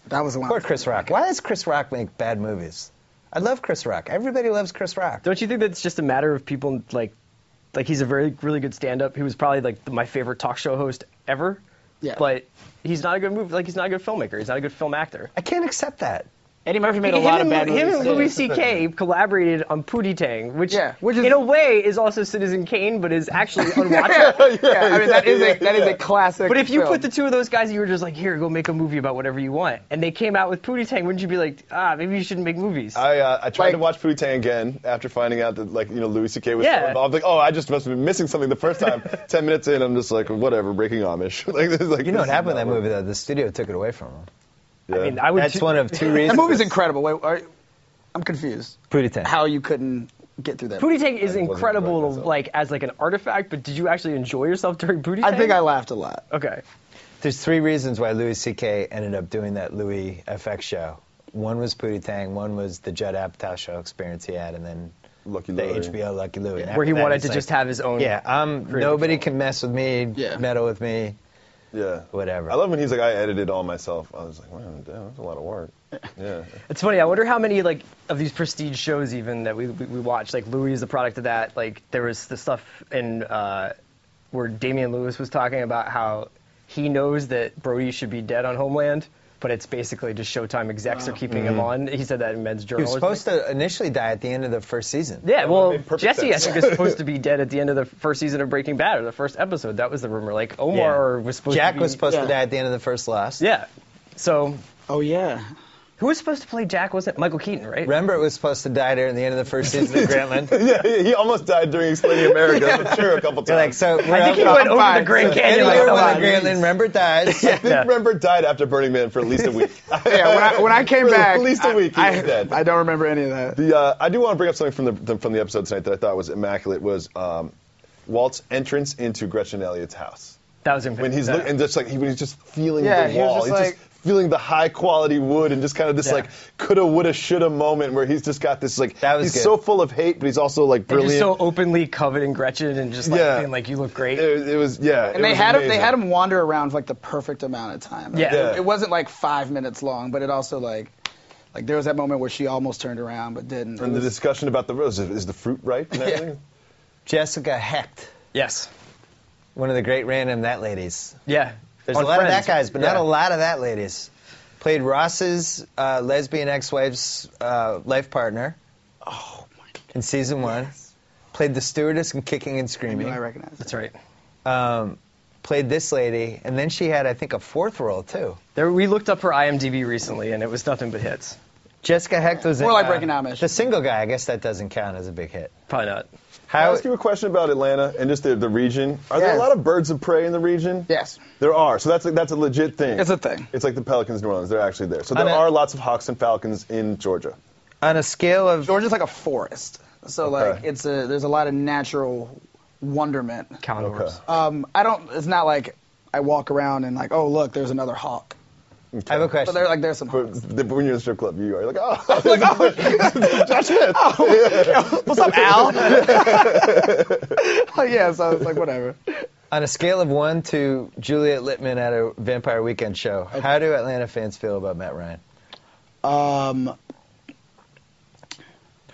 that was the one.
Poor Chris Rock. Why does Chris Rock make bad movies? I love Chris Rock. Everybody loves Chris Rock.
Don't you think that's just a matter of people like he's a really good stand-up. He was probably like my favorite talk show host ever.
Yeah.
But he's not a good movie. Like he's not a good filmmaker. He's not a good film actor.
I can't accept that.
Eddie Murphy made a lot of bad movies.
Him and Louis C.K. collaborated on Pootie Tang, which
is,
in a way is also Citizen Kane, but is actually unwatchable.
I mean that is a classic.
But if you
film.
put the two of those guys, you were just like, here, go make a movie about whatever you want, and they came out with Pootie Tang, wouldn't you be like, maybe you shouldn't make movies?
I tried to watch Pootie Tang again after finding out that Louis C.K. was so involved. Like, I just must have been missing something the first time. 10 minutes in, I'm just like, whatever, breaking Amish.
You know what happened with that movie though? The studio took it away from him.
Yeah.
I mean,
that's one of two reasons.
That movie's incredible. Wait, I'm confused.
Pootie Tang.
How you couldn't get through that?
Pootie Tang is incredible, as an artifact. But did you actually enjoy yourself during Pootie Tang?
I think I laughed a lot.
Okay.
There's three reasons why Louis C.K. ended up doing that Louis FX show. One was Pootie Tang. One was the Judd Apatow show experience he had, and then
Lucky
the
Louie.
HBO Lucky Louie.
Where he wanted to just have his own.
Yeah, nobody can mess with me, meddle with me.
Yeah.
Whatever.
I love when he's like, I edited all myself. I was like, man, damn, that's a lot of work. Yeah.
It's funny. I wonder how many of these prestige shows even that we watch. Like Louis is the product of that. Like there was the stuff in where Damian Lewis was talking about how he knows that Brody should be dead on Homeland, but it's basically just Showtime execs are keeping him on. He said that in Men's Journal.
He was supposed to initially die at the end of the first season.
Yeah, well, Jesse, I think, is supposed to be dead at the end of the first season of Breaking Bad, or the first episode. That was the rumor. Like, Omar was supposed
Jack
to be...
was supposed to die at the end of the first Lost.
Yeah. So...
Oh, yeah.
Who was supposed to play Jack? Was it Michael Keaton, right?
Rembert was supposed to die there at the end of the first season of Grantland.
Yeah, he almost died during Explaining America. I'm sure a couple times.
So
I think he went over the Grand Canyon.
Grantland, Rembert dies.
I think Rembert died after Burning Man for at least a week.
When I came back,
at least a week he was dead.
I don't remember any of that.
I do want to bring up something from the episode tonight that I thought was immaculate. Was Walt's entrance into Gretchen Elliott's house.
That was immaculate.
When he's looking, and just like when he's just feeling
Yeah,
the
he was
wall.
just
He's
like-
just feeling the high quality wood and just kind of this like coulda, woulda, shoulda moment where he's just got this like he's
good.
so full of hate, but he's also like brilliant.
And just so openly coveting Gretchen and just being like, you look great.
It was
And they had him wander around for like the perfect amount of time.
Yeah.
It wasn't like 5 minutes long, but it also like there was that moment where she almost turned around but didn't.
And the discussion about the rose, is the fruit ripe and everything?
Jessica Hecht.
Yes.
One of the great random that ladies.
Yeah.
There's a lot of that guys, but not a lot of that ladies. Played Ross's lesbian ex-wife's life partner.
Oh my God.
In season 1. Played the stewardess in Kicking and Screaming.
I recognize
That's right.
Played this lady, and then she had, I think, a fourth role too.
We looked up her IMDb recently, and it was nothing but hits.
Jessica Hecht was
More like Breaking Amish.
The Single Guy. I guess that doesn't count as a big hit.
Probably not.
Can I ask you a question about Atlanta and just the region? Are there a lot of birds of prey in the region?
Yes.
There are. So that's a legit thing.
It's a thing.
It's like the Pelicans in New Orleans. They're actually there. So there are lots of hawks and falcons in Georgia.
On a scale of...
Georgia's like a forest. So like there's a lot of natural wonderment.
Condors.
It's not like I walk around and like, oh look, there's another hawk.
Okay. I have a question.
But there's some hawks.
But when you're in the strip club, you are like, oh,
Josh Smith. What's up, Al? So it's like whatever.
On a scale of 1 to Juliet Littman at a Vampire Weekend show, how do Atlanta fans feel about Matt Ryan?
Hold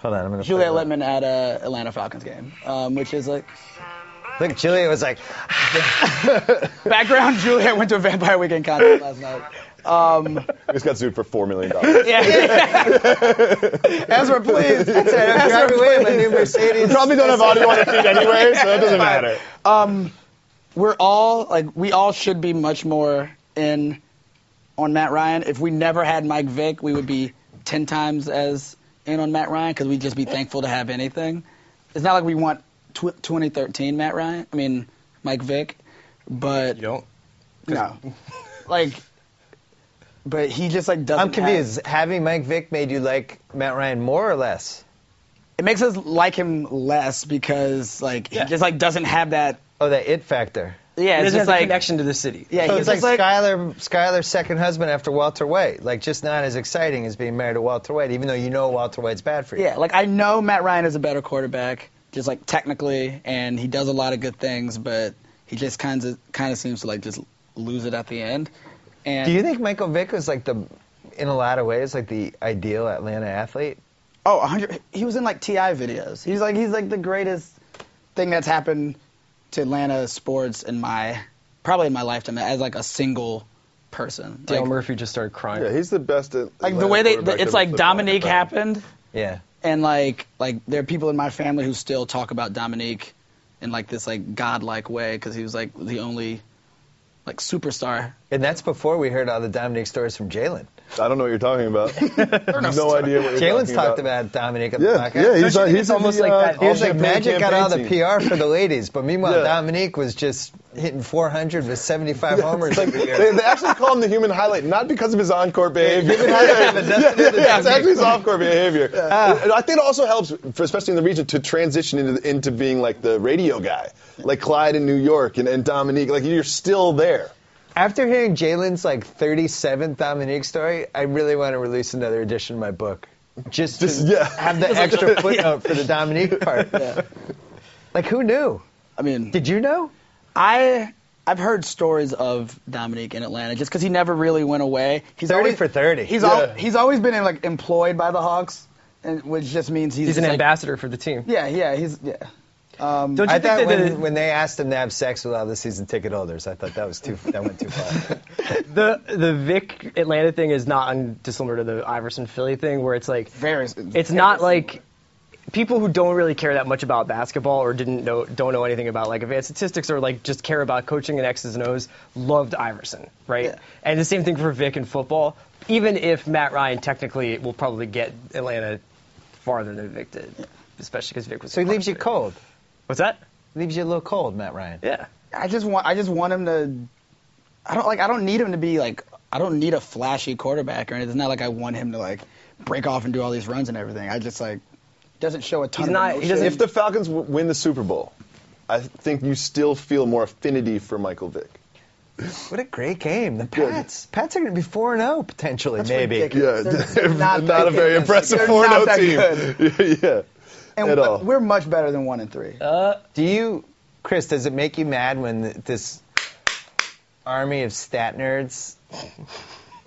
on, I'm going to
Juliet Littman at a Atlanta Falcons game, which is like...
Look, Juliet was like...
Background, Juliet went to a Vampire Weekend concert last night.
We just got sued for $4 million.
Ezra, please.
Drive away in my new Mercedes.
You probably don't have audio on the feed anyway, so it doesn't matter.
We all should be much more in on Matt Ryan. If we never had Mike Vick, we would be 10 times as in on Matt Ryan because we'd just be thankful to have anything. It's not like we want 2013 Matt Ryan. I mean, Mike Vick, but
You don't?
no, but he just like doesn't.
I'm confused. Having Mike Vick made you like Matt Ryan more or less?
It makes us like him less because he just like doesn't have that.
Oh, that it factor.
Yeah,
He
it's
doesn't
just
have the
like
connection to the city.
Yeah,
So
he's
it's like
just
Skylar's second husband after Walter White. Like, just not as exciting as being married to Walter White, even though you know Walter White's bad for you.
Yeah, like I know Matt Ryan is a better quarterback, just like technically, and he does a lot of good things, but he just kind of seems to like just lose it at the end. And
Do you think Michael Vick was like in a lot of ways, like the ideal Atlanta athlete?
Oh, 100. He was in like T.I. videos. He's like the greatest thing that's happened to Atlanta sports probably in my lifetime as like a single person.
Dale
like,
Murphy just started crying.
Yeah, he's the best at
like the way it's like Dominique happened.
Yeah.
And like there are people in my family who still talk about Dominique in like this like godlike way because he was like the only like superstar.
And that's before we heard all the Dominique stories from Jalen.
I don't know what you're talking about. no idea what you're
Jalen's
talking
talked
about.
about Dominique on the
Yeah,
podcast.
he's
almost like that.
He was like
all-champagne
Magic got all the
campaign team.
PR for the ladies, but meanwhile
Yeah.
Dominique was just hitting 400 with 75 homers
Like,
every year.
they actually call him the human highlight, not because of his on-court behavior. It's actually his off-court behavior. And I think it also helps, especially in the region, to transition into being like the radio guy, like Clyde in New York and Dominique. Like you're still there.
After hearing Jalen's like 37th Dominique story, I really want to release another edition of my book. Just to have the extra footnote for the Dominique part.
Yeah.
Like, who knew?
I mean,
Did you know?
I've heard stories of Dominique in Atlanta just because he never really went away. He's
30
always,
for 30.
He's always been like employed by the Hawks, and which just means
He's an
like,
ambassador for the team.
Yeah.
Don't you
I
think
thought
that
when they asked him to have sex with all the season ticket holders, I thought that went too far.
the Vic Atlanta thing is not dissimilar to the Iverson Philly thing, where it's like it's not like people who don't really care that much about basketball or don't know anything about like advanced statistics or like just care about coaching and X's and O's loved Iverson, right?
Yeah.
And the same thing for Vic in football. Even if Matt Ryan technically will probably get Atlanta farther than Vic did, especially because Vic was.
So he leaves you cold.
What's that?
Leaves you a little cold, Matt Ryan.
Yeah.
I just want him to. I don't need him to be like. I don't need a flashy quarterback or anything. It's not like I want him to like break off and do all these runs and everything. I just like doesn't show a ton.
If the Falcons win the Super Bowl, I think you still feel more affinity for Michael Vick.
What a great game. The Pats. Pats are going to be 4-0 potentially, maybe.
ridiculous.
Yeah,
They're not
not
that
a very
good.
impressive
They're
4-0
not that
team. yeah.
And
at all.
we're much better than 1 and 3.
Do you, Chris, does it make you mad when this army of stat nerds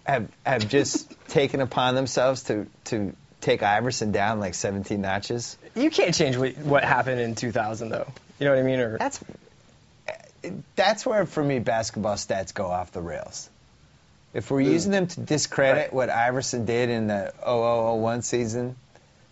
have just taken upon themselves to take Iverson down like 17 notches?
You can't change what happened in 2000, though. You know what I mean? Or
That's where, for me, basketball stats go off the rails. If we're using them to discredit what Iverson did in the 0001 season,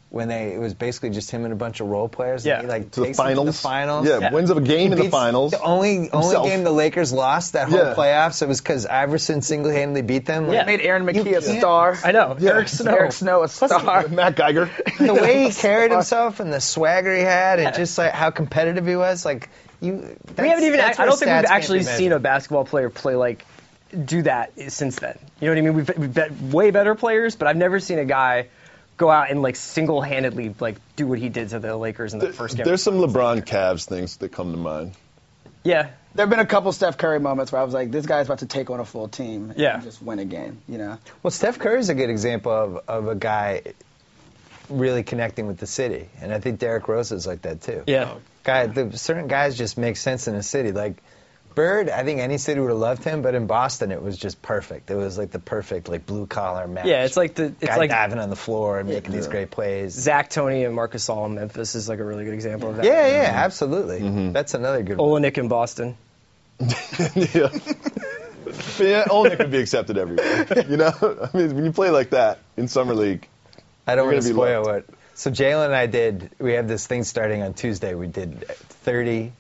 when it was basically just him and a bunch of role players,
Yeah.
and he
To the
takes them to the
finals.
finals.
Yeah, wins of a game in the
Beats
finals.
The only game the Lakers lost that whole
Yeah.
playoffs, it was because Iverson single-handedly beat them.
Yeah.
Made Aaron McKee a
can't-
star.
I know.
Yeah.
Eric Snow.
Eric Snow a star.
Matt Geiger.
The way he carried himself and the swagger he had, and just like how competitive he was, like
We haven't even. I don't think we've actually seen a basketball player do that since then. You know what I mean? We've bet way better players, but I've never seen a guy go out and like single-handedly like do what he did to the Lakers in the first game.
There's some LeBron Cavs things that come to mind.
Yeah.
There have been a couple Steph Curry moments where I was like, this guy's about to take on a full team and just win a game, you know?
Well, Steph Curry's a good example of a guy really connecting with the city, and I think Derrick Rose is like that too.
Yeah.
Certain guys just make sense in a city. Like Bird, I think any city would have loved him, but in Boston it was just perfect. It was like the perfect like blue collar match.
Yeah, it's like
guy diving on the floor and making these great plays.
Zach, Tony, and Marc Gasol in Memphis is like a really good example of that.
Yeah, absolutely. That's another good one.
Olenek in Boston.
Yeah. But yeah, Olenek could be accepted everywhere. You know, I mean, when you play like that in summer league,
I don't
You're
want to
gonna be
spoil what. So Jalen and I we have this thing starting on Tuesday. We did 30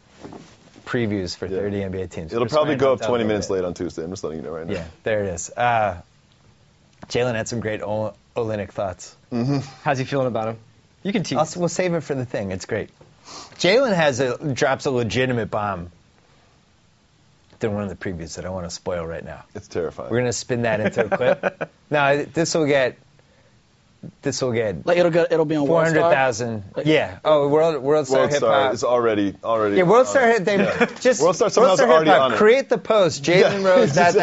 previews for 30 NBA teams.
it'll
We're
probably
starting
go
to
up
tell
20
them
minutes
that.
late on Tuesday. I'm just letting you know right now.
Yeah, there it is. Jalen had some great Olenek thoughts.
How's he feeling about him? You can tease.
We'll save it for the thing. It's great. Jalen drops a legitimate bomb than one of the previews that I want to spoil right now.
It's terrifying.
We're going to spin that into a clip. No, this will get
Like it'll be on World Star?
400,000. Yeah. Oh, World Star
World
Hip
Star
Hop.
is already.
Yeah, World Star Hip. They just
World Star
World
somehow is
Star
already
Hip Hop.
on it.
Create the post. Jalen Rose. That.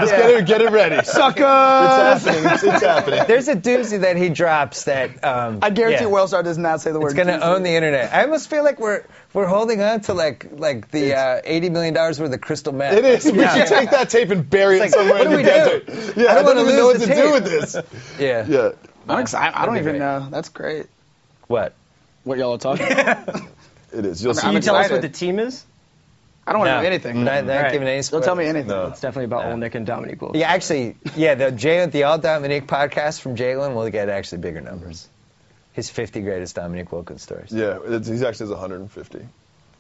Just get it ready.
Sucker.
It's happening. It's happening.
There's a doozy that he drops that.
I guarantee World Star does not say the word.
It's going to
Tuesday.
own the internet. I almost feel like we're holding on to like the $80 million worth of crystal meth.
It is. We should take that tape and bury it
Like,
somewhere
what
in
do
the
we do?
desert. Yeah, I
don't
don't
wanna
even know what
lose
to
the
do
tape.
with this.
Yeah.
Yeah.
I'm excited. I don't even know. That's great.
What?
What y'all are talking about.
It is. You'll see.
Can you tell us what
excited.
the team is?
I don't want to know anything.
Not
Right.
giving any
Don't
spoilers.
tell me anything.
No.
It's definitely about Old Nick and Dominique Wilkes.
Yeah, actually, the All Dominique podcast from Jalen will get actually bigger numbers. His 50 greatest Dominique Wilkins stories.
Yeah, he actually has 150.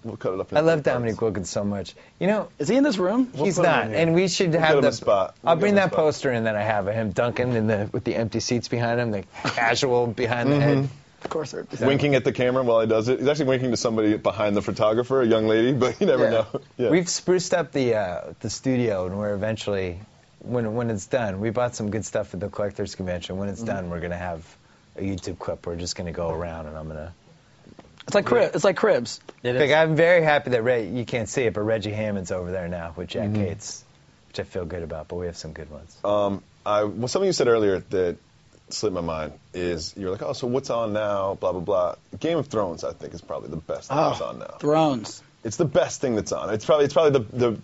We'll cut it up.
I love Dominique Wilkins so much. You know,
Is he in this room?
he's
put him
not,
in here.
and we should
get
have
him
the
a spot.
I'll
We'll
bring
get him
that
a spot.
poster in that I have of him dunking with the empty seats behind him, the casual behind the head.
Of course.
Winking at the camera while he does it. He's actually winking to somebody behind the photographer, a young lady, but you never
Yeah.
know. Yeah.
We've spruced up the studio, and we're eventually, when it's done, we bought some good stuff at the collectors convention. When it's done, we're gonna have a YouTube clip. We're just gonna go around, and I'm gonna.
It's like Cribs.
Like, I'm very happy that you can't see it, but Reggie Hammond's over there now with Jack Cates, which I feel good about. But we have some good ones.
Something you said earlier that slipped my mind is you're like, oh, so what's on now? Blah blah blah. Game of Thrones, I think, is probably the best thing that's on now.
Thrones.
It's the best thing that's on. It's probably the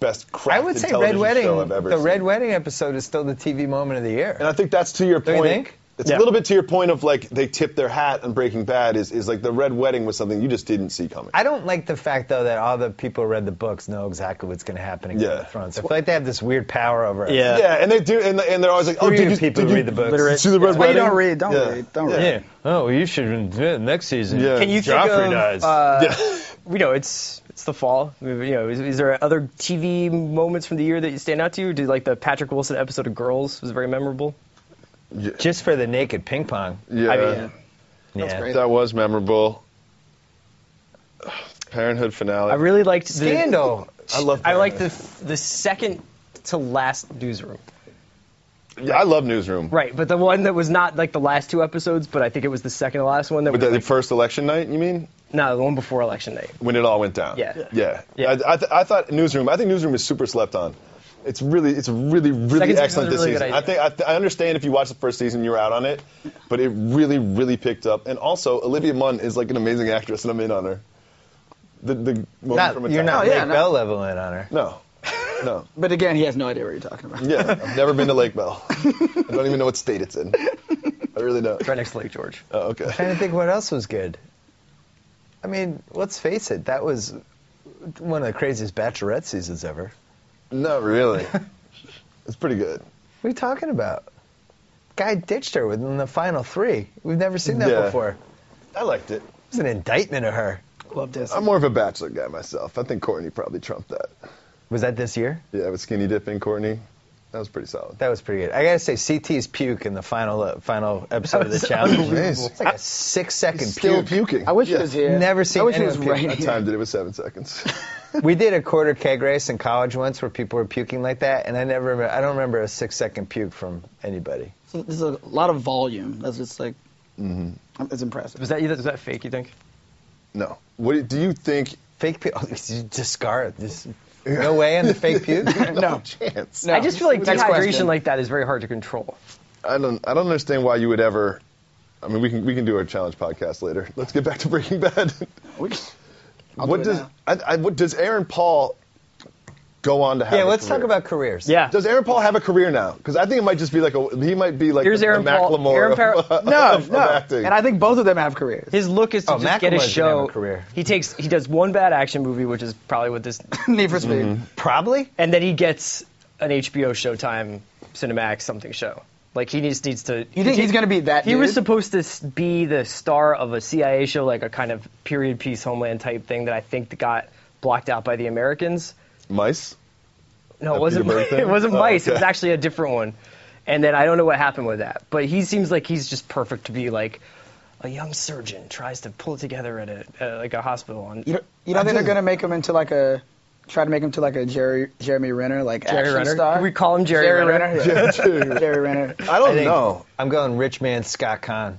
best crafted
I would say
television
Red Wedding.
show I've ever
The
seen.
Red Wedding episode is still the TV moment of the year.
And I think that's to your
Don't
point.
you think?
It's a little bit to your point of like they tipped their hat on Breaking Bad is like the Red Wedding was something you just didn't see coming.
I don't like the fact though that all the people who read the books know exactly what's going to happen in Game of Thrones. I feel like they have this weird power over us.
Yeah, and they do, and they're always like, oh,
Screw
did you,
people
did
who
you
read the books.
Literate. See the Red
That's why you
Wedding?
don't read. Don't
Yeah.
read. Don't
Yeah.
read.
Yeah. Oh, well, you should next season.
Yeah.
Can you think
Joffrey
of,
dies.
you know, it's the fall. You know, is there other TV moments from the year that you stand out to you? Did like the Patrick Wilson episode of Girls was very memorable?
Just for the naked ping pong.
Yeah,
I mean,
That's great.
that was memorable. Parenthood finale.
I really liked the
Scandal.
I love.
I liked
Parenthood.
the second to last newsroom.
Yeah, I love Newsroom.
Right, but the one that was not like the last two episodes, but I think it was the second to last one that
But
was
the
like,
first election night, you mean?
no, the one before election night.
When it all went down.
Yeah.
Yeah.
Yeah.
I thought Newsroom. I think Newsroom is super slept on. It's really
Second
excellent
season was
this
a really
season.
good idea.
I understand if you watched the first season, you were out on it, but it really picked up. And also, Olivia Munn is like an amazing actress, and I'm in on her. The moment from
You're not
Oh, yeah,
Lake
no.
Bell level in on her.
No.
But again, he has no idea what you're talking about.
Yeah, I've never been to Lake Bell. I don't even know what state it's in. I really don't.
It's right next to Lake George.
Oh, okay.
Trying to think what else was good. I mean, let's face it, that was one of the craziest Bachelorette seasons ever.
Not really. It's pretty good.
What are you talking about? Guy ditched her within the final three. We've never seen that
Yeah.
before.
I liked it.
It's an indictment of her.
Love this.
I'm more of a Bachelor guy myself. I think Courtney probably trumped that.
Was that this year?
Yeah, with skinny dipping Courtney. That was pretty solid.
That was pretty good. I gotta say, CT's puke in the final episode of the challenge.
unbelievable.
It's like a 6-second
Still
puke.
puking.
I wish he was here.
Never seen
I wish he
anyone
was
puke.
right
I
here.
timed it. It was 7 seconds.
We did a quarter keg race in college once where people were puking like that, and I don't remember a 6-second puke from anybody.
So there's a lot of volume. That's just like, it's impressive.
Was that fake? You think?
No. What do you think?
Fake puke? Oh, you discard. No way on the fake puke?
No.
Chance.
No.
I just feel like
Next
dehydration
question.
like that is very hard to control.
I don't understand why you would ever. I mean, we can do our challenge podcast later. Let's get back to Breaking Bad.
I'll
What
do it
does
now.
what does Aaron Paul go on to have?
Yeah,
a
let's talk
career?
about careers.
Yeah.
Does Aaron Paul have a career now? Because I think it might just be like he might be like
Here's
the
Aaron Paul.
Macklemore
Aaron
of,
Paul-
of
No.
acting.
And I think both of them have careers.
His look is to just get a
Macklemore's gonna have
show.
a career.
He does one bad action movie, which is probably what this,
Need for Speed.
Probably?
and then he gets an HBO Showtime Cinemax something show. Like he needs to.
You think he's going to be that
He
dude?
was supposed to be the star of a CIA show, like a kind of period piece Homeland type thing that I think got blocked out by the Americans.
Mice.
No,
That
it wasn't.
Peter Berg thing?
It wasn't
Oh,
Mice. It was
okay.
actually a different one. And then I don't know what happened with that. But he seems like he's just perfect to be like a young surgeon tries to pull it together at like a hospital. And
You don't think they're going to make him into like a, try to make him to like a Jeremy Renner, like
Jerry
action
Renner.
star?
Can we call him Jerry Renner?
Yeah. Jerry Renner.
I don't
think-
know.
I'm going rich man Scott Conn.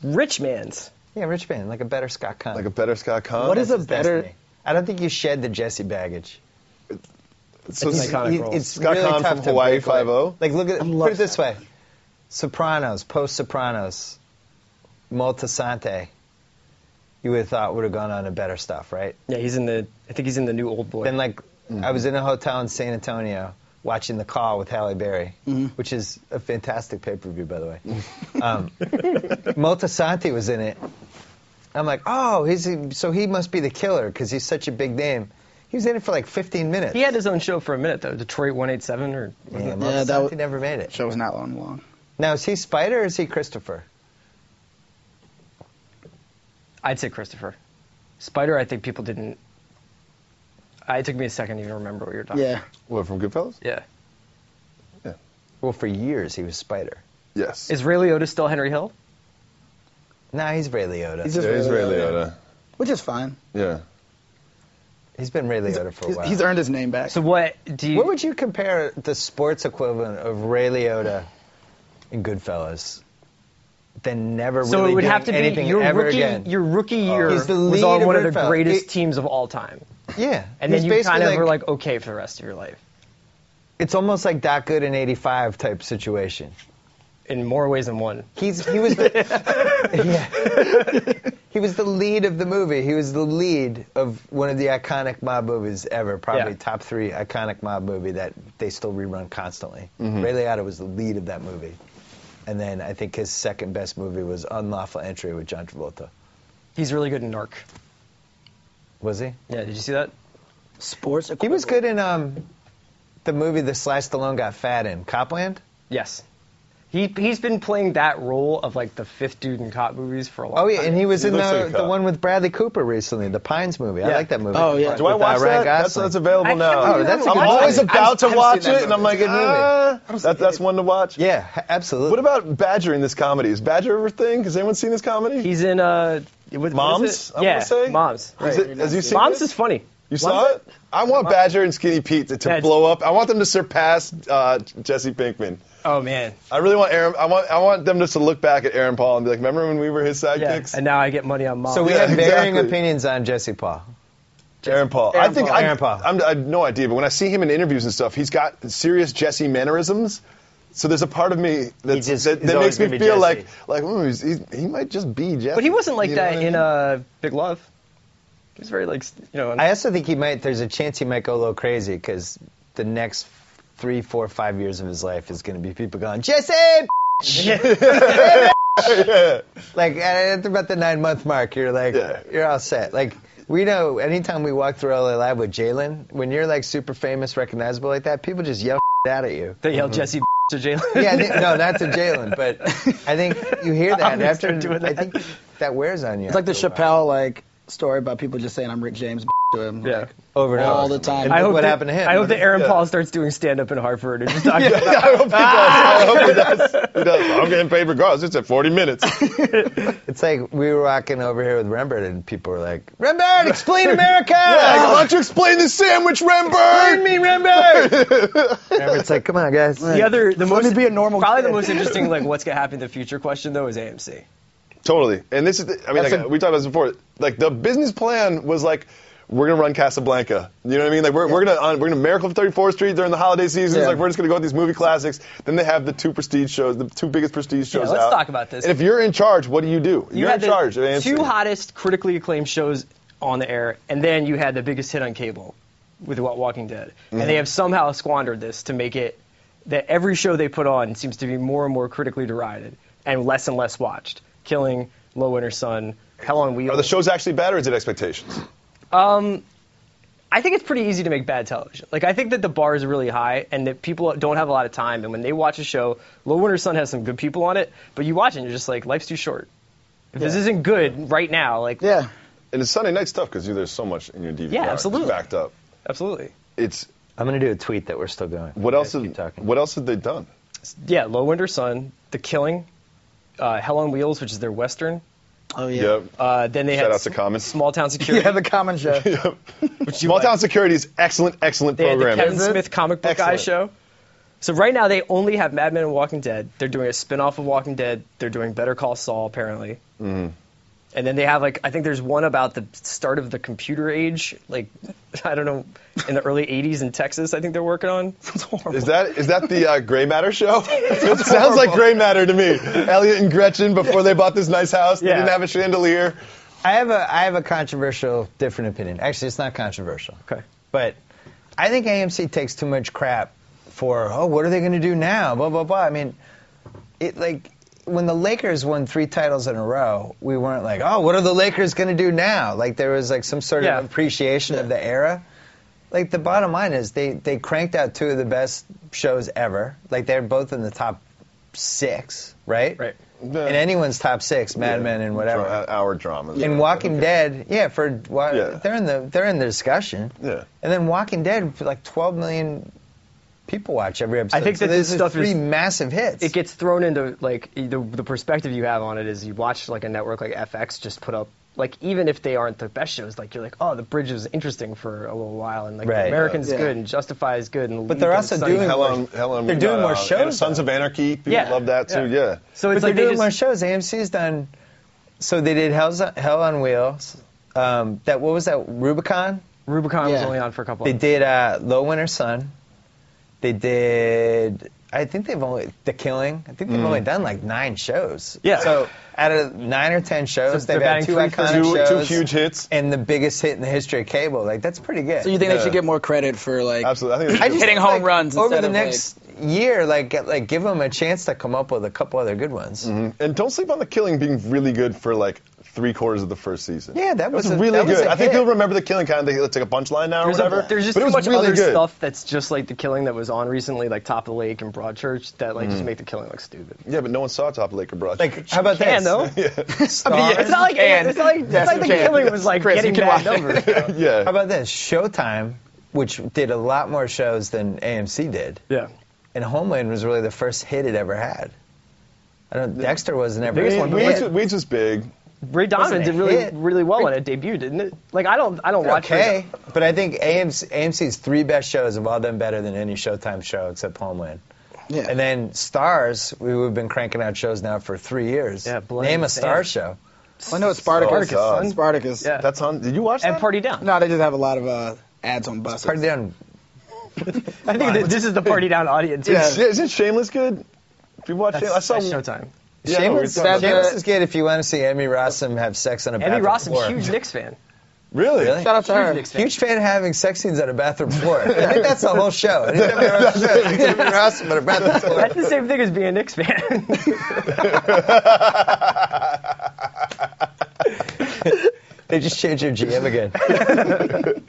Rich man's.
Yeah, rich man, like a better Scott Conn.
Like a better Scott Conn.
What is
That's
a
his
better?
destiny. I don't think you shed the Jesse baggage.
So
It's an iconic role.
It's
Scott
really
Conn
tough
from
to
Hawaii
break away.
5-0?
Like, look at
love
put it this way: Sopranos, post Sopranos, Moltisanti. You would have thought would have gone on to better stuff, right?
Yeah, I think he's in the new Old Boy.
Then, like, I was in a hotel in San Antonio watching The Call with Halle Berry, which is a fantastic pay-per-view, by the way. Moltisanti was in it. I'm like, oh, so he must be the killer because he's such a big name. He was in it for like 15 minutes.
He had his own show for a minute, though. Detroit 187 or...
Yeah, Moltisanti never made it.
Show was not long.
Now, is he Spider or is he Christopher?
I'd say Christopher. Spider, I think people didn't... It took me a second to even remember what you were talking about.
What, from Goodfellas?
Yeah.
Yeah.
Well, for years he was Spider.
Yes.
Is Ray Liotta still Henry Hill?
Nah, he's Ray Liotta.
He's just
Ray Liotta.
Which is fine.
Yeah.
He's been Ray Liotta for a while.
He's earned his name back.
So what do you...
What would you compare the sports equivalent of Ray Liotta in Goodfellas? Then never
So
really
it would
doing
have to be
anything
your
ever
rookie,
again.
your rookie year
He's the
was
lead
on
of
one of the
Goodfellas.
greatest teams of all time.
Yeah.
And then
he's
you kind
basically
of were like, okay for the rest of your life.
It's almost like Doc Good in '85 type situation.
In more ways than one.
He was the lead of the movie. He was the lead of one of the iconic mob movies ever, probably top 3 iconic mob movie that they still rerun constantly. Ray Liotta was the lead of that movie. And then I think his second best movie was Unlawful Entry with John Travolta.
He's really good in Narc.
Was he?
Yeah, did you see that?
Sports
He
equivalent.
was good in the movie that Sly Stallone got fat in, Copland.
Yes. He's been playing that role of like the 5th dude in cop movies for a long time.
Oh yeah, and he was in
looks like a
the
cop.
one with Bradley Cooper recently, the Pines movie. I
Yeah.
like that movie.
Oh, yeah.
Do I
With,
watch
Ryan
that?
Gosling.
That's available
I
now.
can't believe
that's a
that
good
one.
I'm always
movie.
about to
I haven't
watch
seen that
it, and I'm like,
movie. It's a good movie.
that's one to watch.
Yeah, absolutely.
What about Badger in this comedy? Is Badger ever a thing? Has anyone seen this comedy?
He's in what
Moms,
is it?
I wanna say?
Moms.
Has you seen
Moms
this?
is funny.
You saw it? I want Badger and Skinny Pete to blow up. I want them to surpass Jesse Pinkman.
Oh man.
I really want Aaron. I want them just to look back at Aaron Paul and be like, "Remember when we were his
Yeah.
sidekicks?"
And now I get money on Moms.
So we
Yeah,
have varying
exactly.
opinions on Jesse Paul.
Aaron Paul.
Aaron
I think
Paul. Aaron Paul.
I have no idea, but when I see him in interviews and stuff, he's got serious Jesse mannerisms. So there's a part of me that
he's
makes
always
me
gonna be
feel
Jesse.
like he might just be Jesse.
But he wasn't like
You know
that
what I
in
mean?
Big Love. He was very like,
I also think there's a chance he might go a little crazy because the next 3, 4, 5 years of his life is going to be people going, Jesse! Like at about the 9-month mark, you're like, you're all set. Like we know anytime we walk through LA Live with Jalen, when you're like super famous, recognizable like that, people just yell out at you.
they yelled Jesse to Jalen.
Yeah, no, not to Jalen, but I think you hear that
I'm gonna
after.
start doing
I
that.
think that wears on you.
It's like the
after a while.
Chappelle story about people just saying I'm Rick James to him.
Yeah.
Like,
Over and
all
over.
the time.
And
I
look
hope
what
that-
happened to him.
I hope that Aaron Paul starts doing stand-up in Hartford and just talking about
I hope he does. I hope he does. He does. I'm getting paid regardless. It's at 40 minutes.
It's like we were walking over here with Rembert, and people were like, "Rembert, explain America!"
Why don't you explain the sandwich, Rembert?
Explain me, Rembert. Rembert's like, "Come on, guys."
the
Let me be a normal
probably
kid.
the most interesting like what's gonna happen in the future question though is AMC.
Totally. And this is, we talked about this before. Like the business plan was like, we're gonna run Casablanca. You know what I mean? Like we're gonna Miracle on 34th Street during the holiday seasons.
Yeah.
Like we're just gonna go with these movie classics. Then they have the 2 prestige shows, the 2 biggest prestige shows
let's
out.
talk about this.
And if you're in charge, what do? You're in
had
charge of
the
AMC.
2 hottest critically acclaimed shows on the air, and then you had the biggest hit on cable with Walking Dead. And they have somehow squandered this to make it that every show they put on seems to be more and more critically derided and less watched. Killing, Low Winter Sun, Hell on Wheels.
Are the shows actually bad, or is it expectations?
I think it's pretty easy to make bad television. Like, I think that the bar is really high and that people don't have a lot of time. And when they watch a show, Low Winter Sun has some good people on it, but you watch it and you're just like, life's too short. If this isn't good right now, like...
Yeah.
And it's Sunday night stuff because there's so much in your DVR.
Yeah, absolutely.
Backed up.
Absolutely.
I'm gonna do a tweet that we're still going.
What else?
Keep talking.
What else have they done?
Yeah, Low Winter Sun, The Killing, Hell on Wheels, which is their Western.
Oh, yeah.
Yep.
Then they
Shout
had
out to Common.
Small Town Security.
Yeah, the common show.
which you
Small
like.
Town Security is excellent
They had the
programming.
Kevin Smith comic book guy
Excellent.
show. So right now they only have Mad Men and Walking Dead. They're doing a spin-off of Walking Dead. They're doing Better Call Saul, apparently. Mm-hmm. And then they have, like, I think there's one about the start of the computer age, like, I don't know, in the early 80s in Texas, I think they're working on. It's horrible.
Is that the Gray Matter show? It sounds like Gray Matter to me. Elliot and Gretchen before they bought this nice house, they
Yeah.
didn't have a chandelier.
I have a controversial, different opinion. Actually, it's not controversial.
Okay.
But I think AMC takes too much crap for, what are they going to do now? Blah, blah, blah. I mean, when the Lakers won 3 titles in a row, we weren't like, what are the Lakers going to do now? Like, there was like some sort of appreciation of the era. Like, the bottom line is they cranked out 2 of the best shows ever. Like, they're both in the top 6, right?
Right.
In anyone's top 6, Mad Men and whatever.
Our dramas.
In Walking Dead, they're in the discussion.
Yeah.
And then Walking Dead, like 12 million people watch every episode.
I think that this stuff
3 massive hits.
It gets thrown into like the perspective you have on it is you watch like a network like FX just put up. Like, even if they aren't the best shows, like, you're like, The Bridge is interesting for a little while, and, like, The American's good, and Justify is good, and
but they're also doing
they're
doing more shows.
Sons of Anarchy, people love that, too,
So it's
but
like
they're doing more shows. AMC's done, so they did Hell on Wheels, what was that, Rubicon?
Rubicon was only on for a couple
They did Low Winter Sun. They did... I think they've only they've only done like 9 shows.
Yeah.
So out of 9 or 10 shows,
So
they've had 2 iconic shows,
2 huge hits,
and the biggest hit in the history of cable. Like, that's pretty good.
So you think they should get more credit for like
absolutely? I think
hitting home runs
over
instead
the
of
next year? Like give them a chance to come up with a couple other good ones.
And don't sleep on The Killing being really good for like 3/4 of the first season.
Yeah, that was
really good. I think
hit.
you'll remember The Killing kind of it's like a punchline now or whatever.
There's just
but it
too
was
much
really
other
good.
stuff that's just like The Killing that was on recently, like Top of the Lake and Broadchurch, that like just make The Killing look stupid.
Yeah, but no one saw Top of the Lake or Broadchurch.
Like, how about
Can
this?
though?
Stars?
It's not like The Killing was like getting bad numbers.
Yeah.
How about this? Showtime, which did a lot more shows than AMC did.
Yeah.
And Homeland was really the first hit it ever had. Dexter wasn't ever.
Biggest one, but
Weeds was big.
Ray Donovan did really
hit.
really well when it debuted, didn't it? Like I don't watch
Okay, but I think AMC's 3 best shows have all done better than any Showtime show except Homeland.
Yeah.
And then Stars, we've been cranking out shows now for 3 years.
Yeah,
Name a Star show.
I know it's Spartacus.
son.
Spartacus.
Yeah.
That's on. Did you watch that?
And Party Down.
No, they just have a lot of ads on buses.
Party Down.
I think that this is the Party Down audience.
Isn't Shameless good? People watch Shameless? I saw
That's Showtime.
Yeah,
Shameless,
That's
Shameless is good if you want to see Emmy Rossum have sex on a bathroom
Emmy Rossum,
floor.
huge Knicks fan.
Really?
Shout out to her.
Knicks fan.
Huge fan of having sex scenes on a bathroom floor. I think that's the whole show. Anytime Emmy Rossum on a bathroom floor.
That's the same thing as being a Knicks fan.
They just changed their GM again.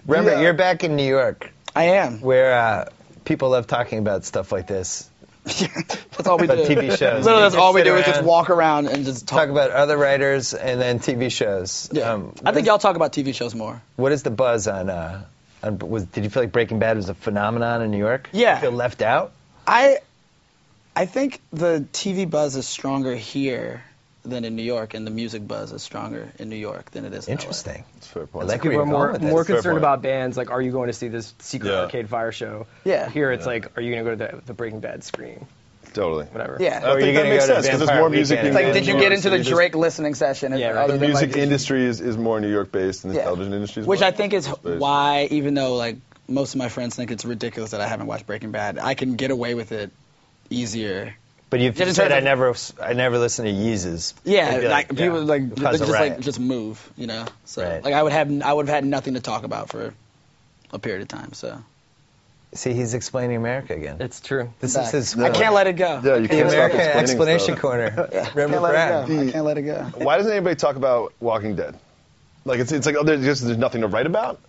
Remember, you're back in New York,
I am.
where people love talking about stuff like this.
That's all we do.
About TV shows.
Literally, that's
You
all we
sit
do is just
around,
walk around and just
talk about other writers and then TV shows.
Yeah. I think y'all talk about TV shows more.
What is the buzz on? Did you feel like Breaking Bad was a phenomenon in New York?
Yeah.
Did you feel left out?
I think the TV buzz is stronger here than in New York, and the music buzz is stronger in New York than it is in LA.
Interesting.
That's a fair point.
I like
People
where
are
you're going with
more
this.
Fair
concerned
point.
about bands, like, are you going to see this secret Arcade Fire show?
Yeah.
Here it's like, are you going to go to the Breaking Bad screen?
Totally.
Whatever.
Yeah.
I think that makes sense because there's more music.
Weekend?
being
Like,
made
did you
in
get
New
into
York,
the
so you
Drake listening session?
Yeah, right.
other
The
than,
music
like,
industry is more New York based than the television industry is.
Which
more
I think is
based.
why, even though like most of my friends think it's ridiculous that I haven't watched Breaking Bad, I can get away with it easier.
But you've
Just in
said
terms
I never listened to Yeezus.
Yeah,
I'd be
like people like
cause
just
a riot.
like just move, you know. So
Right.
like I would have had nothing to talk about for a period of time. So
See, he's explaining America again.
It's true.
This
Back.
is his.
I can't let it go.
Yeah, you
The
can't stop
American
explaining
explanation
stuff.
corner.
Can't
Remember
let
Brad.
it go. I can't let it go.
Why doesn't anybody talk about Walking Dead? Like it's like there's nothing to write about.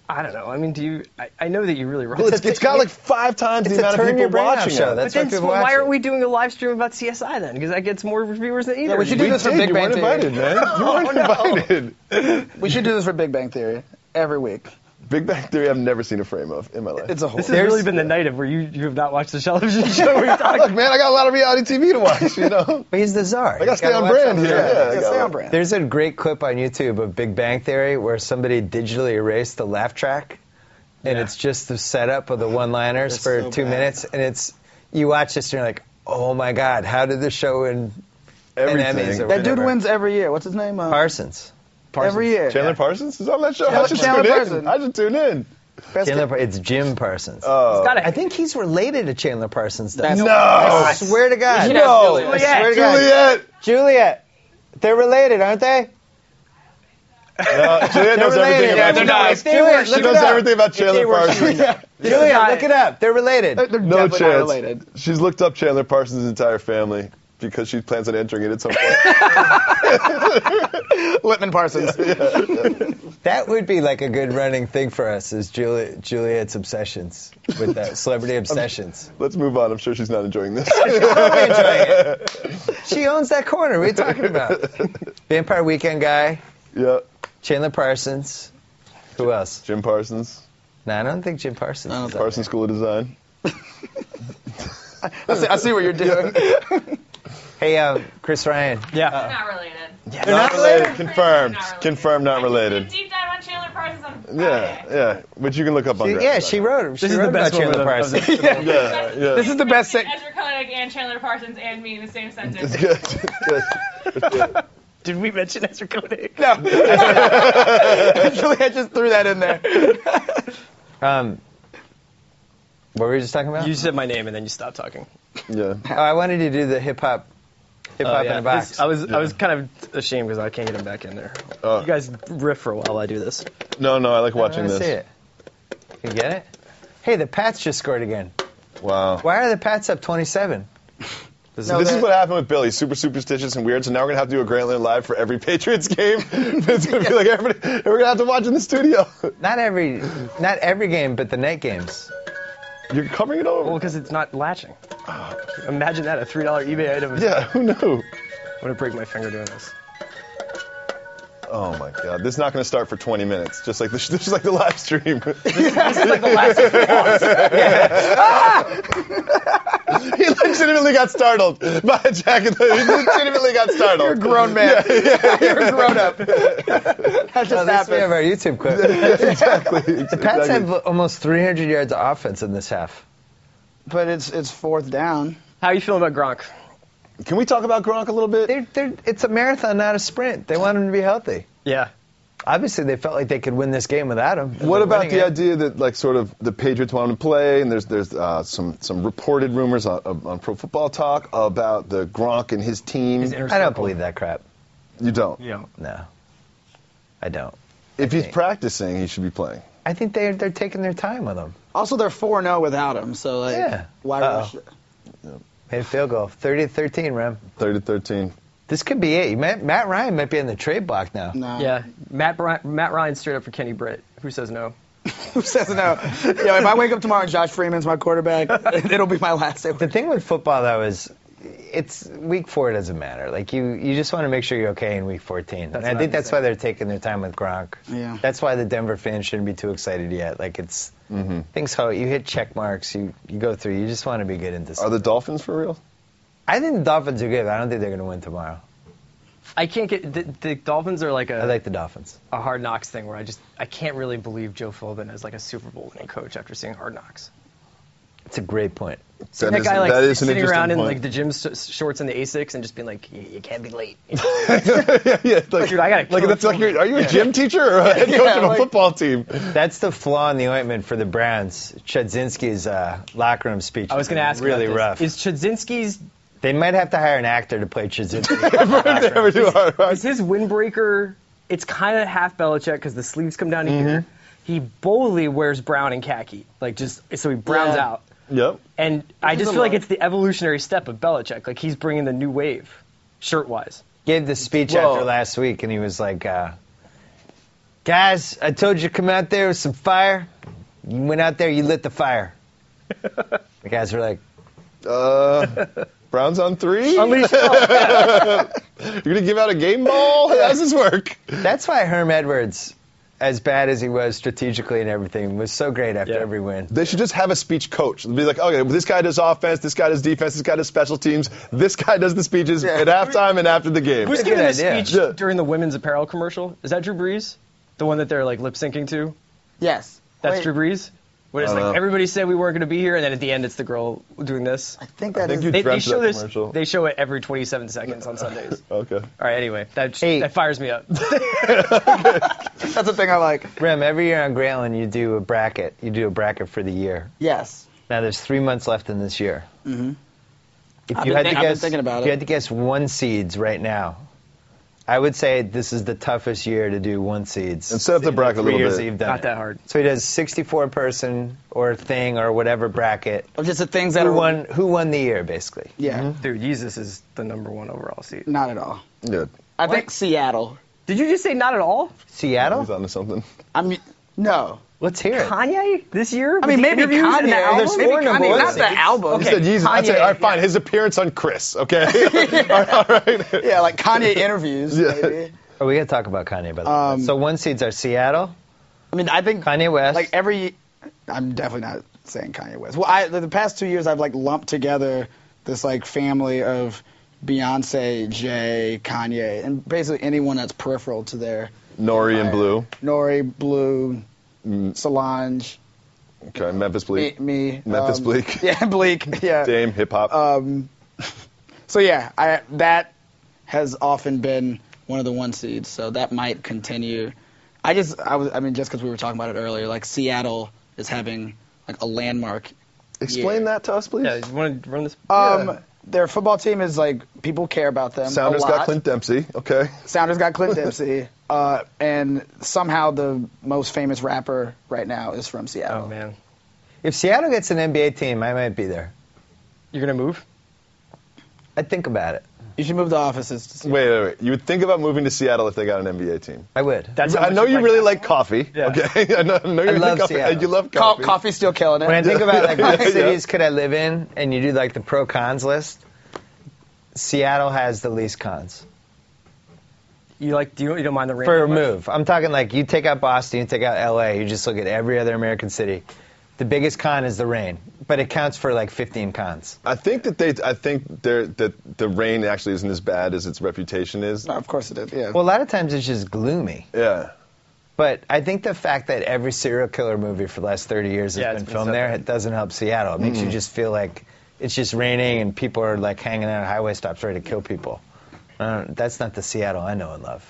I don't know. I mean, I know that you really wrote
Well, it's got like 5 times the
It's a
amount of
turn
people
your brain off
watching
show.
it.
That's
But
why
then,
people watch
why
it.
aren't we doing a live stream about CSI then? Because that gets more viewers than either.
we should do this for
Did,
Big
you
Bang
weren't
Theory.
invited, man. You weren't invited.
We should do this for Big Bang Theory every week.
Big Bang Theory, I've never seen a frame of in my life.
It's a whole.
This has really been the night of where you have not watched the television show. We talked.
Look, man, I got a lot of reality TV to watch. You know,
But he's the czar.
I got to stay on brand here. Yeah, I
Stay
gotta-
on brand.
There's a great clip on YouTube of Big Bang Theory where somebody digitally erased the laugh track, and it's just the setup of the one-liners
That's
for
so
2
bad.
minutes, and you watch this and you're like, oh my God, how did the show win
Everything.
Emmys or
That dude
whatever?
wins every year. What's his name?
Parsons.
Every year.
Chandler Parsons is on that show. I should
Chandler
tune
Parsons.
in. I should tune in.
Best
It's Jim Parsons.
Gotta-
I think he's related to Chandler Parsons. Though.
That's-
No.
I swear to God.
should have
I
Juliet.
swear to God.
Juliet.
Juliet. They're related, aren't they?
No, Juliet knows everything about
Juliet.
Juliet. She knows everything about Chandler Parsons.
Juliet, look it up. They're related.
They're
No
definitely not
chance.
related.
She's looked up Chandler Parsons' entire family because she plans on entering it at some point.
Lippman Parsons.
That would be like a good running thing for us, is Juliet's obsessions with that celebrity obsessions.
Let's move on. I'm sure she's not enjoying this.
Totally enjoying it. She owns that corner. What are you talking about? Vampire Weekend guy,
Yeah.
Chandler Parsons. Who else?
Jim Parsons.
No, I don't think Jim Parsons. Is up
Parsons School of Design.
I see what you're doing.
there. Hey, Chris Ryan.
Yeah.
Not related.
They're not related?
Confirmed.
Not related.
Confirmed not
I did
related.
a deep dive on Chandler Parsons on
Yeah,
Friday.
yeah. But you can look up on Grantland.
Yeah, she wrote. She
This is
wrote
the best
about Chandler
moment of
Parsons.
Yeah, yeah.
This is the best thing.
Ezra Koenig and Chandler Parsons and me in the same sentence.
Good.
Did we mention Ezra Koenig?
No. Juliet just threw that in there.
What were we just talking about?
You said my name and then you stopped talking.
Yeah.
Oh, I wanted to do the hip hop in a box.
I was kind of ashamed because I can't get him back in there. You guys riff for a while while I do this.
No, I like watching
I wanna
this.
see it. You get it? Hey, the Pats just scored again.
Wow.
Why are the Pats up 27?
This is what happened with Bill. He's super superstitious and weird, so now we're going to have to do a Grantland Live for every Patriots game. It's going to be like everybody, and we're going to have to watch in the studio.
Not every game, but the night games.
You're covering it over?
Well, because it's not latching. Imagine that, a $3 eBay item.
Yeah, who knew?
I'm going to break my finger doing this.
Oh my God, this is not going to start for 20 minutes, just like the live stream.
This is like the last
He legitimately got startled by a jacket. He legitimately got startled.
You're a grown man. You're a grown up. That just
Well, this we have
happened.
our YouTube clip.
Exactly.
The Pats have almost 300 yards of offense in this half.
But it's fourth down.
How are you feeling about Gronk?
Can we talk about Gronk a little bit?
It's a marathon, not a sprint. They want him to be healthy.
Yeah.
Obviously, they felt like they could win this game without him.
What about the idea that, like, sort of the Patriots want him to play, and there's some reported rumors on Pro Football Talk about the Gronk and his team?
I don't believe that crap.
You don't?
Yeah.
No, I don't.
If he's practicing, he should be playing.
I think they're taking their time with him.
Also, they're 4-0 without him, so like,
Yeah.
why
Uh-oh.
rush it?
Made a field goal, 30-13, Rem.
30-13.
This could be it. Matt Ryan might be in the trade block now.
No.
Yeah. Matt Ryan straight up for Kenny Britt. Who says no?
Who says no? Yo, if I wake up tomorrow and Josh Freeman's my quarterback, it'll be my last day.
The thing with football, though, is it's week 4 doesn't matter. Like, you just want to make sure you're okay in week 14. And I think that's why they're taking their time with Gronk.
Yeah.
That's why the Denver fans shouldn't be too excited yet. Like, it's things how you hit check marks, you go through. You just want to be good into stuff.
Are the Dolphins for real?
I think the Dolphins are good. But I don't think they're going to win tomorrow.
I can't get the Dolphins are like
I like the Dolphins.
a Hard Knocks thing where I can't really believe Joe Philbin is like a Super Bowl winning coach after seeing Hard Knocks.
It's a great point.
That
is-
guy like
that is an
sitting
interesting
around in
point.
like the gym shorts and the Asics and just being like, you can't be late.
Yeah, like,
Dude, I gotta kill
that's like
someone.
are you a gym teacher or a head coach of a football team?
That's the flaw in the ointment for the Browns. Chudzinski's locker room speech.
I was going to ask
really
about this.
rough.
Is Chudzinski's
They might have to hire an actor to play Chudzinski.
They ever do Hard Knocks.
is his windbreaker? It's kind of half Belichick because the sleeves come down to here. He boldly wears brown and khaki, like just so he browns
Yeah.
out.
Yep.
And I just
a
feel like
lot.
it's the evolutionary step of Belichick. Like he's bringing the new wave, shirt-wise.
Gave the speech
Whoa.
after last week, and he was like, guys, I told you to come out there with some fire. You went out there, you lit the fire. The guys were like,
Browns on 3?
Unleash
You're gonna give out a game ball? How does this work?
that's why Herm Edwards, as bad as he was strategically and everything, was so great after every win.
They should just have a speech coach. Be like, okay, well, this guy does offense, this guy does defense, this guy does special teams, this guy does the speeches at halftime and after the game.
Who's
Good
giving the
idea.
speech
Yeah.
during the women's apparel commercial? Is that Drew Brees? The one that they're like lip syncing to?
Yes.
That's
Wait,
Drew Brees? Where it's
I don't
like
know.
everybody said we weren't going to be here, and then at the end it's the girl doing this.
I think that
think
is.
you-
They
dreamt
show
of that
this.
commercial.
They show it every 27 seconds on Sundays.
Okay.
All right. Anyway, that fires me up.
That's the thing I like.
Rem, every year on Grantland, you do a bracket. You do a bracket for the year.
Yes.
Now, there's 3 months left in this year. Mm-hmm. If
I've
you
been
had to
I've been
guess,
thinking about
if
it.
you had to guess 1 seeds right now, I would say this is the toughest year to do one seeds.
And set up the bracket a little bit.
Not
that hard.
So he does 64 person or thing or whatever bracket.
Or just the things that
Who won the year, basically?
Yeah.
Dude, Jesus is the #1 overall seed.
Not at all.
Good.
I think Seattle.
Did you just say not at all?
Seattle?
He's onto something.
I mean, no.
Let's hear it.
Kanye this year?
I mean, maybe Kanye.
There's
Maybe
four
Kanye,
number
not
ones.
the album.
He said Yeezus. I'd say, all right, fine. His appearance on Chris, okay? All right.
Yeah, like Kanye interviews, maybe.
Oh, we got to talk about Kanye, by the way. So one seeds are Seattle.
I mean, I think
Kanye West.
Like I'm definitely not saying Kanye West. Well, the past 2 years I've like lumped together this like family of Beyonce, Jay, Kanye, and basically anyone that's peripheral to their
Nori and Blue.
Nori, Blue, Solange.
Okay, Memphis Bleak.
Me.
Memphis Bleak.
Yeah, Bleak. Yeah.
Dame, hip hop.
So yeah, that has often been one of the one seeds, so that might continue. Just because we were talking about it earlier, like Seattle is having like a landmark.
Explain that to us, please.
Yeah, you want to run this?
Their football team is like, people care about them.
Sounders
a lot.
got Clint Dempsey. Okay.
Sounders got Clint Dempsey. And somehow the most famous rapper right now is from Seattle.
Oh, man.
If Seattle gets an NBA team, I might be there.
You're going to move?
I'd think about it.
You should move the offices to Seattle.
Wait. You would think about moving to Seattle if they got an NBA team.
I would.
I know you really like coffee.
Yeah.
Okay. I know you
love
coffee.
Seattle.
You love coffee.
Coffee's still killing it.
When I think about like what
Yeah.
cities could I live in, and you do like the pro cons list, Seattle has the least cons.
You don't mind the rain?
For a move. I'm talking like you take out Boston, you take out LA, you just look at every other American city. The biggest con is the rain, but it counts for like 15 cons.
I think that the rain actually isn't as bad as its reputation is.
No, of course it is, yeah.
Well, a lot of times it's just gloomy.
Yeah.
But I think the fact that every serial killer movie for the last 30 years has been filmed there, it doesn't help Seattle. It makes you just feel like it's just raining and people are like hanging out at highway stops ready to kill people. That's not the Seattle I know and love.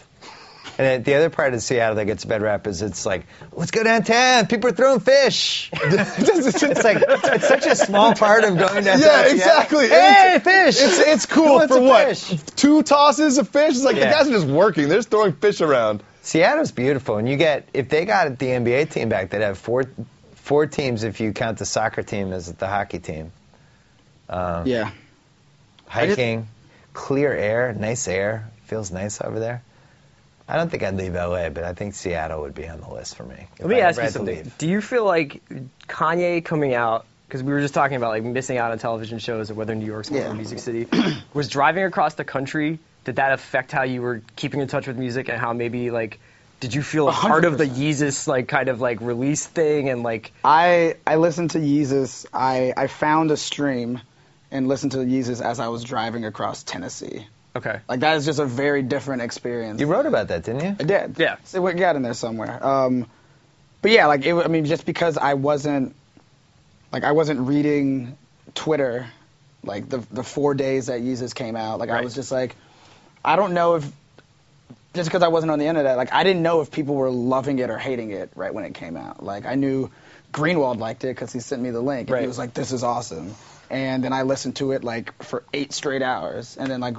And the other part of Seattle that gets a bad rap is it's like, let's go downtown. People are throwing fish. it's such a small part of going downtown.
Yeah, exactly.
Hey, fish.
It's cool for what?
Fish?
2 tosses of fish? It's like the guys are just working. They're just throwing fish around.
Seattle's beautiful, and if they got the NBA team back, they'd have four teams if you count the soccer team as the hockey team.
Yeah.
Hiking, clear air, feels nice over there. I don't think I'd leave LA, but I think Seattle would be on the list for me.
Let me ask you something. Do you feel like Kanye coming out, because we were just talking about like missing out on television shows or whether New York's more of a music city, was driving across the country, did that affect how you were keeping in touch with music and how maybe like, did you feel a part of the Yeezus like kind of like release thing and like?
I listened to Yeezus. I found a stream and listened to Yeezus as I was driving across Tennessee.
Okay.
Like that is just a very different experience.
You wrote about that, didn't you?
I did.
Yeah.
So it got in there somewhere. But yeah, like just because I wasn't reading Twitter, like the 4 days that Yeezus came out, like I was just like, I don't know if just because I wasn't on the internet, like I didn't know if people were loving it or hating it right when it came out. Like I knew Greenwald liked it because he sent me the link and he was like, "This is awesome," and then I listened to it like for 8 straight hours, and then like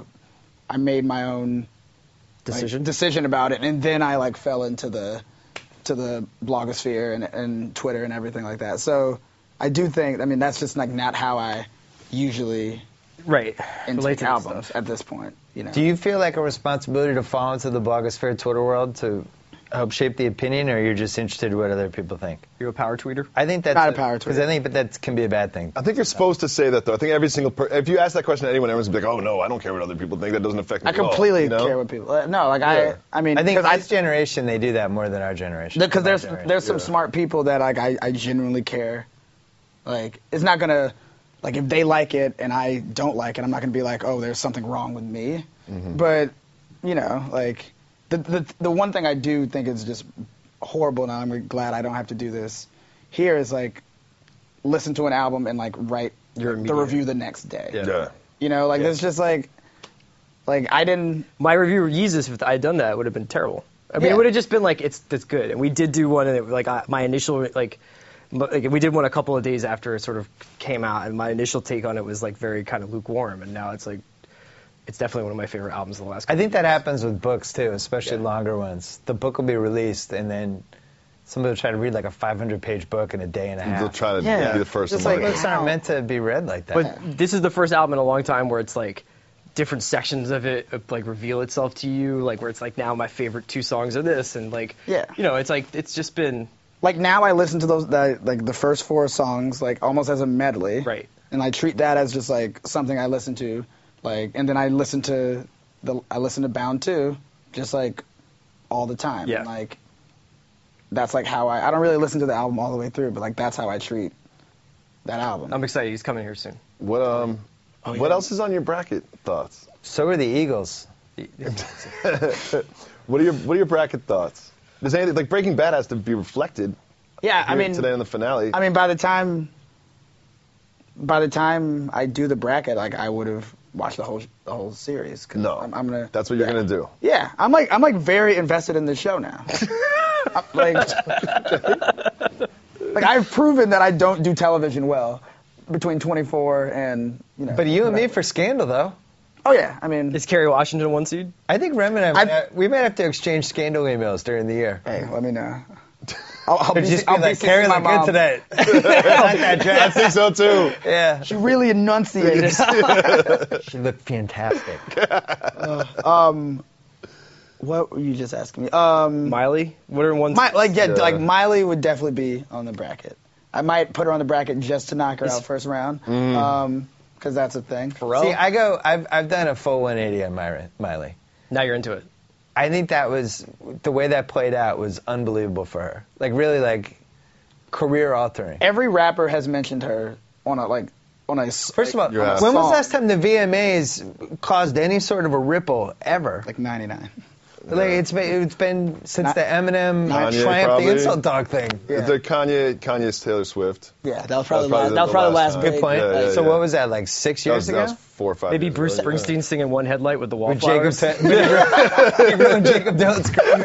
I made my own decision about it, and then I like fell into the blogosphere and Twitter and everything like that. So I do think, that's just like not how I usually intake albums at this point. You know.
Do you feel like a responsibility to fall into the blogosphere Twitter world to help shape the opinion, or you're just interested in what other people think?
You're a power tweeter?
I think that's
not a power tweeter.
But that can be a bad thing.
I think you're supposed to say that, though. I think every single if you ask that question to anyone, everyone's gonna be like, "Oh no, I don't care what other people think. That doesn't affect me."
I completely care what people. I
think this generation they do that more than our generation.
Because there's some smart people that like I genuinely care. Like it's not gonna like if they like it and I don't like it, I'm not gonna be like, "Oh, there's something wrong with me." Mm-hmm. But like the one thing I do think is just horrible, and I'm glad I don't have to do this here, is like listen to an album and like write the review the next day.
Yeah.
There's just like I didn't.
My review of Yeezus, if I had done that, it would have been terrible. It would have just been like that's good. And we did do one, and my initial we did one a couple of days after it sort of came out, and my initial take on it was like very kind of lukewarm, and now it's like it's definitely one of my favorite albums of the last.
I think that happens with books too, especially longer ones. The book will be released, and then somebody will try to read like a 500-page book in a day and a half.
They'll try to be the first
Just
to
like
market.
books aren't meant to be read like that.
But this is the first album in a long time where it's like different sections of it like reveal itself to you, like where it's like now my favorite 2 songs are this, and like it's like it's just been
like now I listen to those like the first 4 songs like almost as a medley,
right,
and I treat that as just like something I listen to, like, and then I listen to Bound 2 just like all the time, and like that's like how I don't really listen to the album all the way through, but like that's how I treat that album.
I'm excited. He's coming here soon.
What else is on your bracket thoughts?
So are the Eagles.
What are your bracket thoughts? Does anything like Breaking Bad has to be reflected?
Yeah, I mean
today in the finale.
I mean by the time I do the bracket, like I would have watched the whole series.
No,
I'm gonna.
That's what you're gonna do.
Yeah, I'm like very invested in this show now. like I've proven that I don't do television well between 24 and
But you and me for Scandal though.
Oh yeah, I mean.
Is Kerry Washington 1 seed?
I think Rem and we might have to exchange Scandal emails during the year.
Hey, let me know. I'll be
like, Kerry looked good today. I like that dress.
I think so too.
Yeah.
She really enunciated.
She looked fantastic.
What were you just asking me?
Miley? What are ones?
Like Miley would definitely be on the bracket. I might put her on the bracket just to knock her out first round, because that's a thing.
Pharrell?
See, I've done a full 180 on Miley.
Now you're into it.
I think that was the way that played out was unbelievable for her. Like really, like career altering.
Every rapper has mentioned her on a.
First of all, when was the last time the VMAs caused any sort of a ripple ever?
Like 99.
Like it's been since the Eminem
Kanye,
Triumph
probably.
the Insult Dog thing.
Yeah.
The Kanye's Taylor Swift.
Yeah, that was probably the last
time.
big
Good point.
Yeah,
So
yeah.
what was that, like 6 years ago?
That was 4 or 5
Maybe
years
Bruce
ago,
Springsteen singing One Headlight with the
When
Wallflowers.
he ruined Jacob Dylan's career.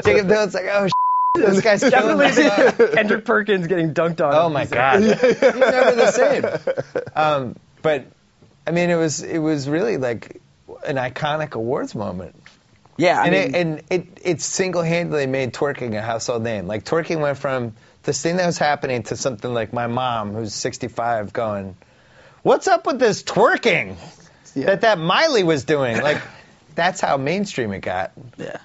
Jacob Dylan's like, oh, this guy's killing
Definitely Kendrick Perkins getting dunked on.
Oh my God, he's never the same. But I mean, it was really like an iconic awards moment.
Yeah,
And it single-handedly made twerking a household name. Like twerking went from this thing that was happening to something like my mom, who's 65, going, "What's up with this twerking that Miley was doing?" Like that's how mainstream it got.
Yeah.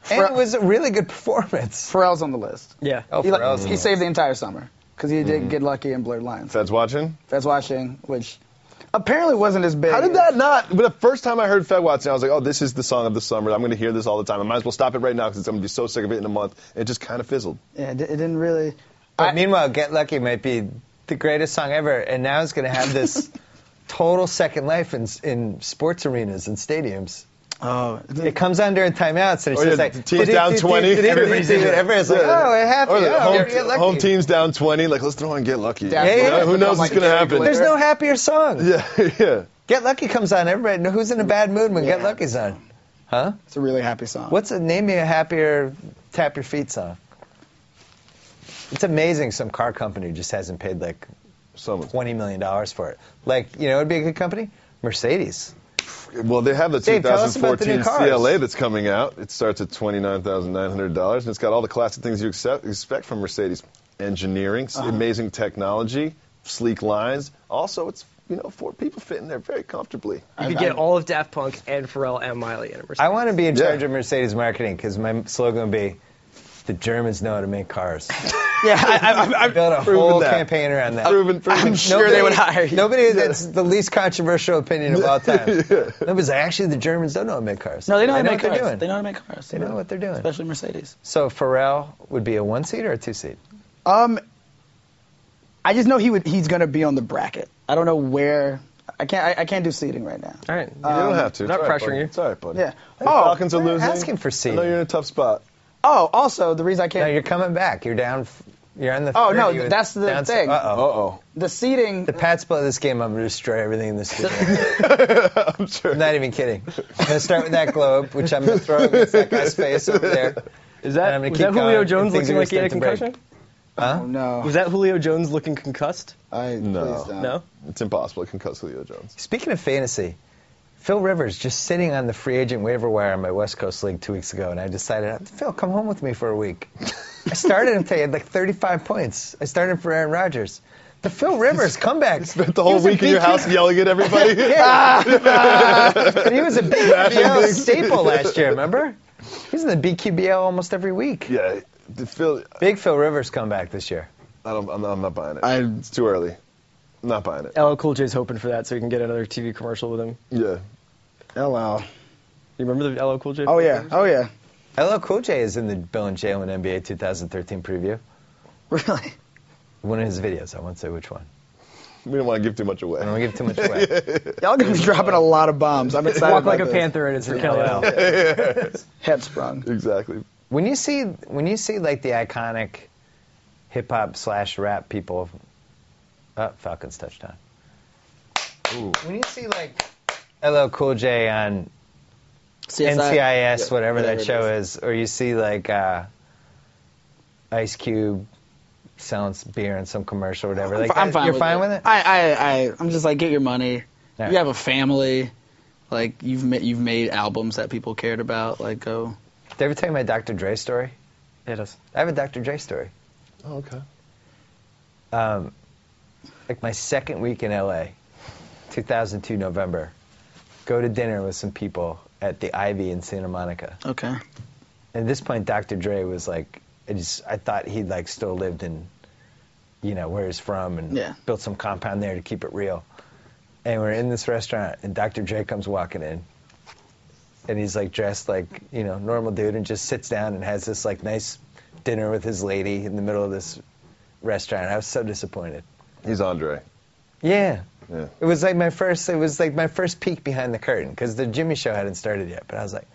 And it was a really good performance.
Pharrell's on the list.
Yeah.
Oh, Pharrell's
He saved the entire summer because he did Get Lucky and Blurred Lines.
Feds watching?
Feds Watching, which apparently wasn't as big.
How did that not? But the first time I heard Fed watching, I was like, oh, this is the song of the summer. I'm going to hear this all the time. I might as well stop it right now because I'm going to be so sick of it in a month. It just kind of fizzled.
Yeah, it didn't really.
But meanwhile, Get Lucky might be the greatest song ever, and now it's going to have this total second life in sports arenas and stadiums.
Oh,
It comes on during timeouts, and it's just like
the team's down 20.
Everybody's like, oh, we're happy. Get Lucky.
Home team's down 20. Like, let's throw in Get Lucky.
Yeah.
Who knows what's going to happen?
There's no happier song.
Yeah.
Get Lucky comes on. Everybody, who's in a bad mood when Get Lucky's on? Huh?
It's a really happy song.
Name me a happier tap your feet song? It's amazing some car company just hasn't paid like $20 million for it. Like, it'd be a good company? Mercedes.
Well, they have the
Dave, tell us about the new
2014
cars.
CLA that's coming out. It starts at $29,900, and it's got all the classic things you expect from Mercedes. Engineering, amazing technology, sleek lines. Also, it's, four people fit in there very comfortably.
You could get all of Daft Punk and Pharrell and Miley in a Mercedes.
I want to be in charge of Mercedes marketing because my slogan would be, the Germans know how to make cars.
Yeah,
I built a whole campaign around that.
Proven.
I'm sure they would hire you.
Nobody, that's the least controversial opinion of all time. Nobody's like, actually, the Germans don't know how to make cars.
No, they know how to make
what
cars.
they're doing.
They know how to make cars.
They know what they're doing.
Especially Mercedes.
So Pharrell would be a 1-seat or a 2-seat?
I just know he's going to be on the bracket. I don't know where. I can't do seating right now.
All right.
You don't have to.
Not
It's all right,
pressuring
buddy.
you.
It's all right, buddy.
Yeah.
Hey, Falcons are
we're
losing.
asking for seating.
I know you're in a tough spot.
Oh, also the reason I
No,
can't.
you're coming back. You're down. You're on the.
Oh,
30
no,
with
that's the
down-
thing.
Uh-oh.
The seating.
The Pats play this game, I'm going to destroy everything in the studio.
I'm sure.
I'm not even kidding. I'm going to start with that globe, which I'm going to throw against that guy's face over there.
Is
And I'm
that,
gonna
was
keep
that Julio
going,
Jones
and things
looking
are
like he had a
gonna start to break.
concussion?
Oh, no.
Was that Julio Jones looking concussed?
No.
Please don't.
No?
It's impossible to concuss Julio Jones.
Speaking of fantasy, Phil Rivers just sitting on the free agent waiver wire in my West Coast League 2 weeks ago, and I decided, Phil, come home with me for a week. I started him today. He had like 35 points. I started him for Aaron Rodgers. The Phil Rivers comeback.
Spent the whole week in your house yelling at everybody.
But he was a big BQBL staple last year, remember? He's in the BQBL almost every week.
Yeah.
Big Phil Rivers comeback this year.
I'm not buying it. It's too early. I'm not buying it.
LL Cool J's hoping for that so he can get another TV commercial with him.
Yeah.
LL.
You remember the LL Cool J?
Oh, yeah. Oh, yeah.
LL Cool J is in the Bill and Jalen NBA 2013 preview.
Really?
One of his videos. I won't say which one.
We don't want to give too much away.
I don't want to give too much away.
Y'all gonna be dropping a lot of bombs. I'm excited
Walk
about
like a
this.
panther and it's for Kelly.
Head sprung.
Exactly.
When you see like the iconic hip hop / rap people, Falcons touchdown. Ooh. When you see like LL Cool J on NCIS, whatever that show is, or you see like Ice Cube selling beer in some commercial or whatever. Like
I'm fine.
You're fine with it?
I'm just like, get your money.
Right.
You have a family. Like you've made albums that people cared about. Like go.
Did I ever tell you my Dr. Dre story?
It is.
I have a Dr. Dre story.
Oh, okay.
Like my second week in LA, 2002 November, go to dinner with some people at the Ivy in Santa Monica.
Okay.
And at this point, Dr. Dre was like, I thought he like still lived in, where he's from, and built some compound there to keep it real. And we're in this restaurant, and Dr. Dre comes walking in, and he's like dressed like normal dude, and just sits down and has this like nice dinner with his lady in the middle of this restaurant. I was so disappointed.
He's Andre.
Yeah.
Yeah.
It was like my first peek behind the curtain, because the Jimmy Show hadn't started yet. But I was like,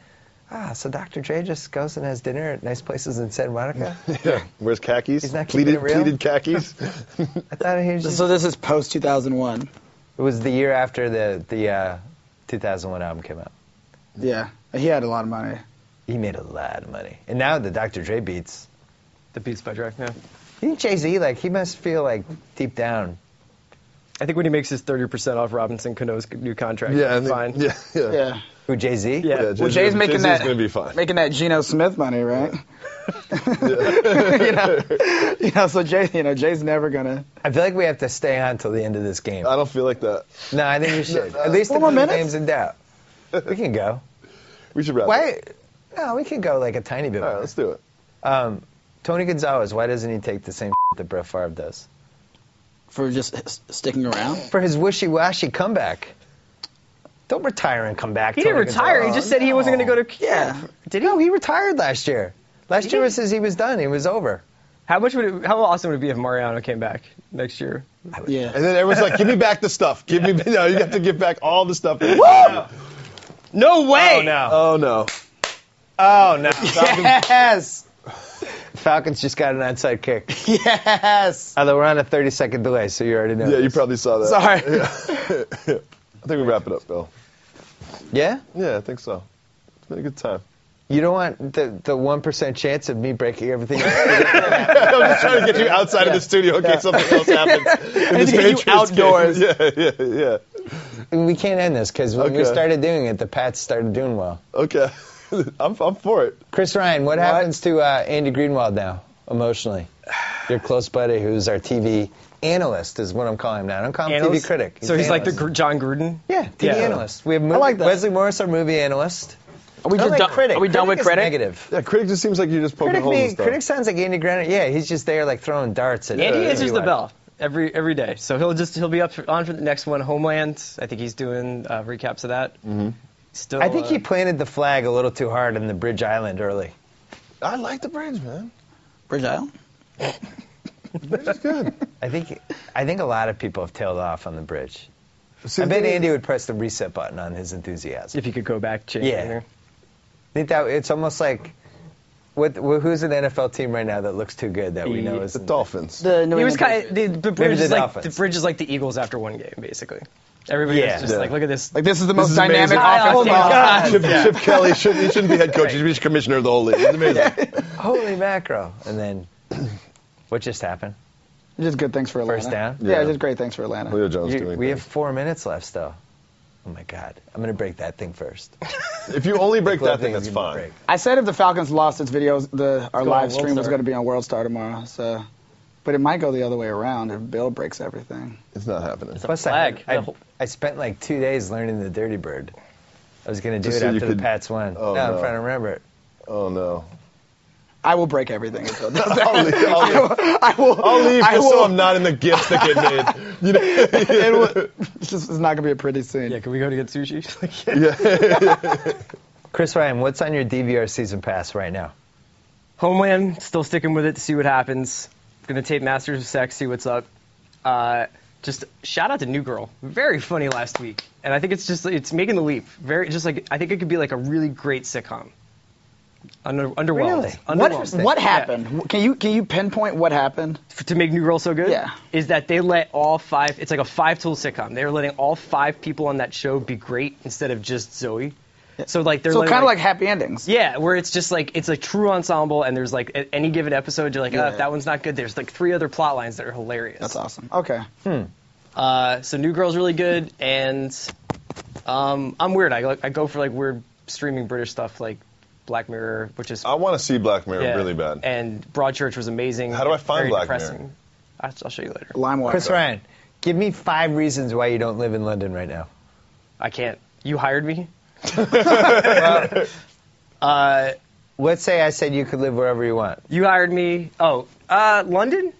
so Dr. Dre just goes and has dinner at nice places in Santa Monica?
Yeah. Wears khakis.
He's not keeping it real?
Pleated khakis.
I thought he was just...
So this is post 2001.
It was the year after the 2001 album came out.
Yeah, he had a lot of money.
He made a lot of money. And now the Dr. Dre beats.
The Beats by Dre, yeah.
I think Jay-Z, he must feel like deep down.
I think when he makes his 30% off Robinson Cano's new contract,
Yeah,
he's fine.
Yeah.
Who, Jay-Z?
Yeah.
Well, Jay's making that.
Gonna be fine.
Making that Geno Smith money, right? So Jay's never gonna.
I feel like we have to stay on till the end of this game.
I don't feel like that.
No, I think we should. At least
4
the
more minutes?
game's in doubt. We can go.
We should wrap.
Why? No, we can go like a tiny bit
All right,
more.
let's do it.
Tony Gonzalez, why doesn't he take the same that Brett Favre does?
For just sticking around.
For his wishy-washy comeback. Don't retire and come back.
He didn't
Tony
retire.
Gonzalez.
He just said he wasn't going to go to...
Yeah.
Did he?
No, he retired last year. Last year was he was done. He was over.
How awesome would it be if Mariano came back next year?
Yeah.
And then everyone's like, "Give me back the stuff. Give me." No, you have to give back all the stuff.
No way!
Oh, no.
Oh no.
Oh, no.
Yes.
Falcons just got an onside kick.
Yes.
Although we're on a 30-second delay, so you already know.
Yeah, you
this.
probably saw that.
Sorry.
Yeah. I think we wrap it up, Bill.
Yeah?
Yeah, I think so. It's been a good time.
You don't want the 1% chance of me breaking everything up?
I'm just trying to get you outside of the studio in case something else happens.
And to get you outdoors.
Yeah.
We can't end this, because when we
Okay.
started doing it, the Pats started doing well.
Okay. I'm for it.
Chris Ryan, what happens to Andy Greenwald now, emotionally? Your close buddy, who's our TV analyst, is what I'm calling him now. I don't call him TV critic.
So he's like the
analyst.
John Gruden?
Yeah, TV analyst. We have
like that.
Wesley Morris, our movie analyst.
Are we
I don't
just
like critic.
Are we done with
is
critic?
Negative.
Yeah, critic just seems like you're just poking holes in stuff.
Critic sounds like Andy Greenwald. Yeah, he's just there like throwing darts at
Andy
everybody.
answers the bell every day. So he'll be on for the next one, Homeland. I think he's doing recaps of that. Mm-hmm. Still,
I think he planted the flag a little too hard on the Bridge Island early.
I like the bridge, man.
Bridge Island?
The bridge is good.
I think a lot of people have tailed off on the bridge.
See,
I
the
bet
thing is-
Andy would press the reset button on his enthusiasm.
if he could go back, change.
Yeah. I think that it's almost like, who's an NFL team right now that looks too good that we know is
The Dolphins.
The New
He was
England
kind of the bridge.
the
Is like
Dolphins.
the bridge is like the Eagles after one game, basically. Everybody is just like, look at this.
Like this is the most
is
dynamic
amazing.
offense.
Oh my God.
Chip Kelly shouldn't be head coach. He should be commissioner of the whole league. It's amazing.
holy macro. And then What just happened?
Just good things for Atlanta.
First down?
Yeah,
Yeah.
just great things for Atlanta.
Julio Jones doing
We
things.
have 4 minutes left still. Oh my God. I'm going to break that thing first.
If you only break
Glove
that thing,
thing
that's
give me a
fine.
break.
I said if the Falcons lost its videos, our
go
live
on
stream was
WorldStar.
going to be on WorldStar tomorrow. So, but it might go the other way around if Bill breaks everything.
It's not happening.
Plus,
flag.
I spent like 2 days learning the Dirty Bird. I was going to do
Just
it
so you
after
could-
the Pats won.
Oh,
I'm
no.
trying to remember it.
Oh no.
I will break everything if Bill does that.
I'll leave, I'll leave just so I'm not in the gifts that get made. You know?
It's not going to be a pretty scene.
Yeah, can we go to get sushi?
Chris Ryan, what's on your DVR season pass right now?
Homeland, still sticking with it to see what happens. Gonna tape Masters of Sex, see what's up. Just shout out to New Girl. Very funny last week. And I think it's making the leap. Very, just like, I think it could be like a really great sitcom. Underwhelmed.
Really?
Underwhelmed.
What happened? Can you pinpoint what happened?
To make New Girl so good?
Yeah.
Is that they let all 5, it's like a 5-tool sitcom. They're letting all 5 people on that show be great instead of just Zoe. So like they're
So
letting,
kind of like happy endings.
yeah, where it's just like it's a true ensemble, and there's like at any given episode, you're like, oh, if that one's not good, there's like 3 other plot lines that are hilarious.
That's awesome. Okay.
So New Girl's really good, and I'm weird. I go for like weird streaming British stuff like Black Mirror, which is
I want to see Black Mirror
yeah,
really bad.
and Broadchurch was amazing.
How do I find
very
Black
depressing.
Mirror?
I'll show you later.
LimeWire.
Chris Ryan, give me 5 reasons why you don't live in London right now.
I can't. You hired me.
Let's say I said you could live wherever you want.
You hired me. Oh, London?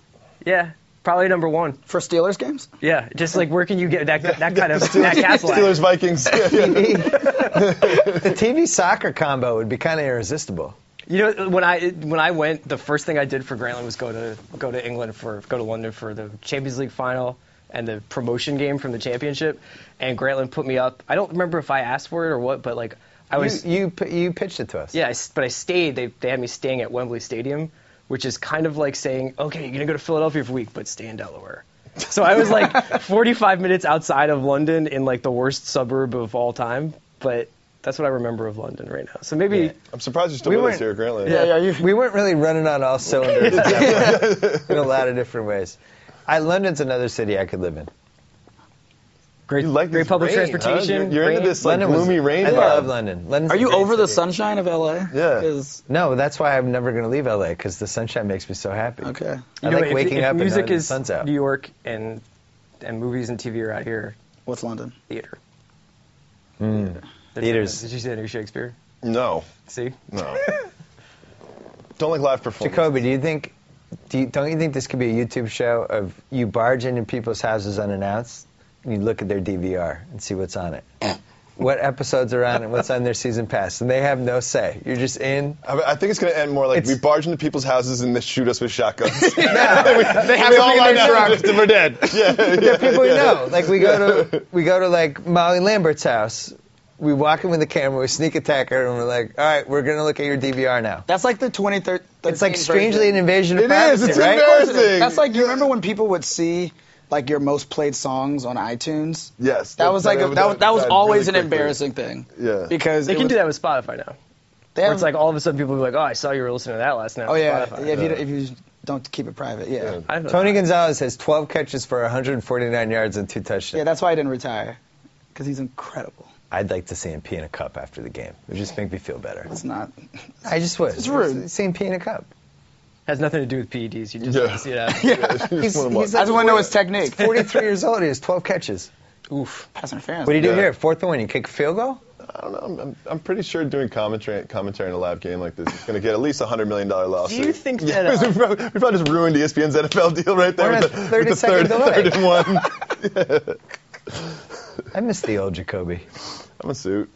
Yeah, probably number 1.
For Steelers games?
Yeah, just like where can you get that kind of that castle? at?
Steelers Vikings.
The TV soccer combo would be kind of irresistible.
You know, when I went, the first thing I did for Grantland was go to England go to London for the Champions League final and the promotion game from the championship, and Grantland put me up. I don't remember if I asked for it or what, but like I was.
You pitched it to us.
Yeah, but I stayed. They had me staying at Wembley Stadium, which is kind of like saying, okay, you're gonna go to Philadelphia for a week, but stay in Delaware. So I was like 45 minutes outside of London in like the worst suburb of all time, but that's what I remember of London right now. So maybe.
Yeah.
I'm surprised you're still
We
with us
weren't-
here at Grantland.
Yeah.
We weren't really running on all cylinders in a lot of different ways. London's another city I could live in.
Great,
You like
great
this
public
rain,
transportation.
Huh? You're into
rain.
this like
London was-
gloomy rain.
I
vibe.
love London. London's
Are
a
you
great
over the
city.
sunshine of LA?
Yeah.
'Cause-
No, that's why I'm never going to leave LA, because the sunshine makes me so happy.
Okay.
I like
if
waking up and
music
knowing the
is
sun's out.
New York and movies and TV are out here.
What's London?
Theater.
Theaters.
Did you see the new Shakespeare?
No.
See?
No. Don't like live performance.
Jacoby, don't you think this could be a YouTube show of you barge into people's houses unannounced and you look at their DVR and see what's on it? What episodes are on and what's on their season pass, and they have no say. You're just in.
I think it's going to end more like we barge into people's houses and they shoot us with shotguns.
They have
we all
something in
line
their
out
truck.
and we're dead.
They're people we know. Like we go to like Molly Lambert's house. We walk in with the camera, we sneak attack her, and we're like, all right, we're going to look at your DVR now.
That's like the 2013.
It's like strangely an invasion of
It is,
privacy,
it's
right?
embarrassing.
That's like, you remember when people would see like your most played songs on iTunes?
Yes.
That was like that was always an embarrassing thing.
Yeah.
Because
They can do that with Spotify now.
They
Where
have,
it's like all of a sudden people will be like, oh, I saw you were listening to that last night.
oh
on
yeah,
Spotify.
if you don't keep it private, yeah.
I don't know.
Tony Gonzalez has 12 catches for 149 yards and 2 touchdowns.
Yeah, that's why I didn't retire, because he's incredible.
I'd like to see him pee in a cup after the game. It would just make me feel better.
It's not.
I just would.
It's rude.
See him pee in a cup.
Has nothing to do with PEDs. You just
Yeah.
want to see it happen.
He's
I just want to know his technique.
43 years old. He has 12 catches.
Oof.
Pass interference.
What do you do
Yeah.
here? 4th and 1. You kick a field goal?
I don't know. I'm pretty sure doing commentary in a live game like this is going to get at least $100 million lawsuit.
Do you think
Yeah,
that?
we probably just ruined ESPN's NFL deal right there
We're
with
on a
the, with the
30-second delay.
third and 1.
I miss the old Jacoby.
I'm a suit.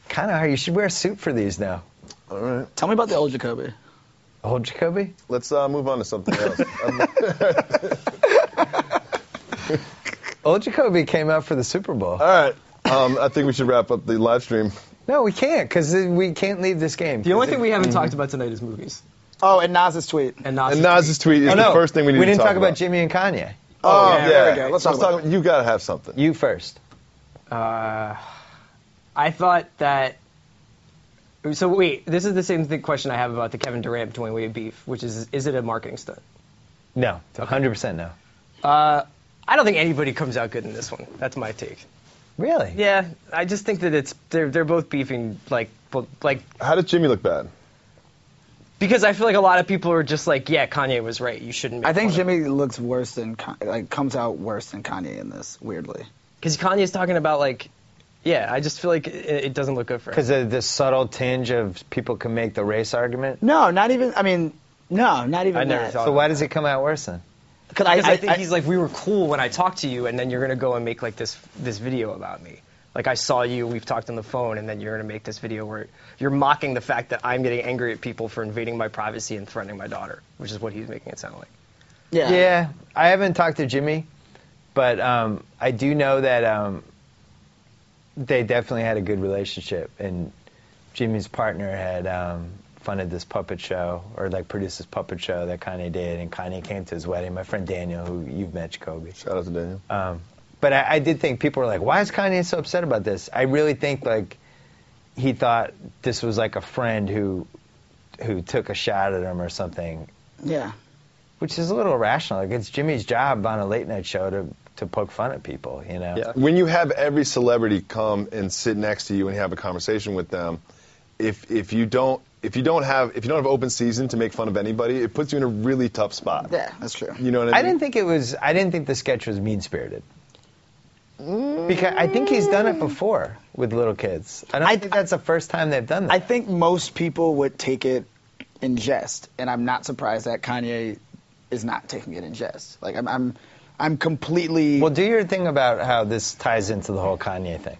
Kind of hard. You should wear a suit for these now.
All right.
Tell me about the old Jacoby.
Old Jacoby?
Let's move on to something else.
Old Jacoby came out for the Super Bowl.
All right. I think we should wrap up the live stream.
No, we can't, because we can't leave this game.
The only thing we haven't talked about tonight is movies.
Oh, and Nas's tweet.
And Nas.
And Nas's tweet is
Oh, no.
the first thing we need
We
to
didn't
talk
talk about Jimmy and Kanye.
Oh,
yeah.
there we go. Let's talk about it.
You got to have something.
You first.
I thought that. So wait, this is the same question I have about the Kevin Durant Dwayne Wade beef, which is it a marketing stunt?
No, 100% no.
I don't think anybody comes out good in this one. That's my take.
Really?
Yeah, I just think that they're both beefing like.
How did Jimmy look bad?
Because I feel like a lot of people are just like, yeah, Kanye was right. You shouldn't.
I think Jimmy looks worse than comes out worse than Kanye in this, weirdly.
Because Kanye's talking about like, yeah, I just feel like it doesn't look good for him.
Because of the subtle tinge of people can make the race argument.
No, not even. I mean, no, not even that.
So why does it come out worse then?
Because I think he's like, we were cool when I talked to you, and then you're gonna go and make like this video about me. Like, I saw you, we've talked on the phone, and then you're going to make this video where you're mocking the fact that I'm getting angry at people for invading my privacy and threatening my daughter, which is what he's making it sound like.
Yeah.
Yeah, I haven't talked to Jimmy, but I do know that they definitely had a good relationship, and Jimmy's partner had funded this puppet show, or like produced this puppet show that Kanye did, and Kanye came to his wedding. My friend Daniel, who you've met, Jacoby.
Shout out to Daniel.
But I did think people were like, why is Kanye so upset about this? I really think like he thought this was like a friend who took a shot at him or something.
Yeah.
Which is a little irrational. Like, it's Jimmy's job on a late night show to poke fun at people, you know?
Yeah.
When you have every celebrity come and sit next to you and have a conversation with them, if you don't have open season to make fun of anybody, it puts you in a really tough spot.
Yeah, that's true.
You know what I mean?
I didn't think the sketch was mean-spirited. Because I think he's done it before with little kids. I don't think that's the first time they've done that.
I think most people would take it in jest, and I'm not surprised that Kanye is not taking it in jest. Like, I'm completely.
Well, do your thing about how this ties into the whole Kanye thing.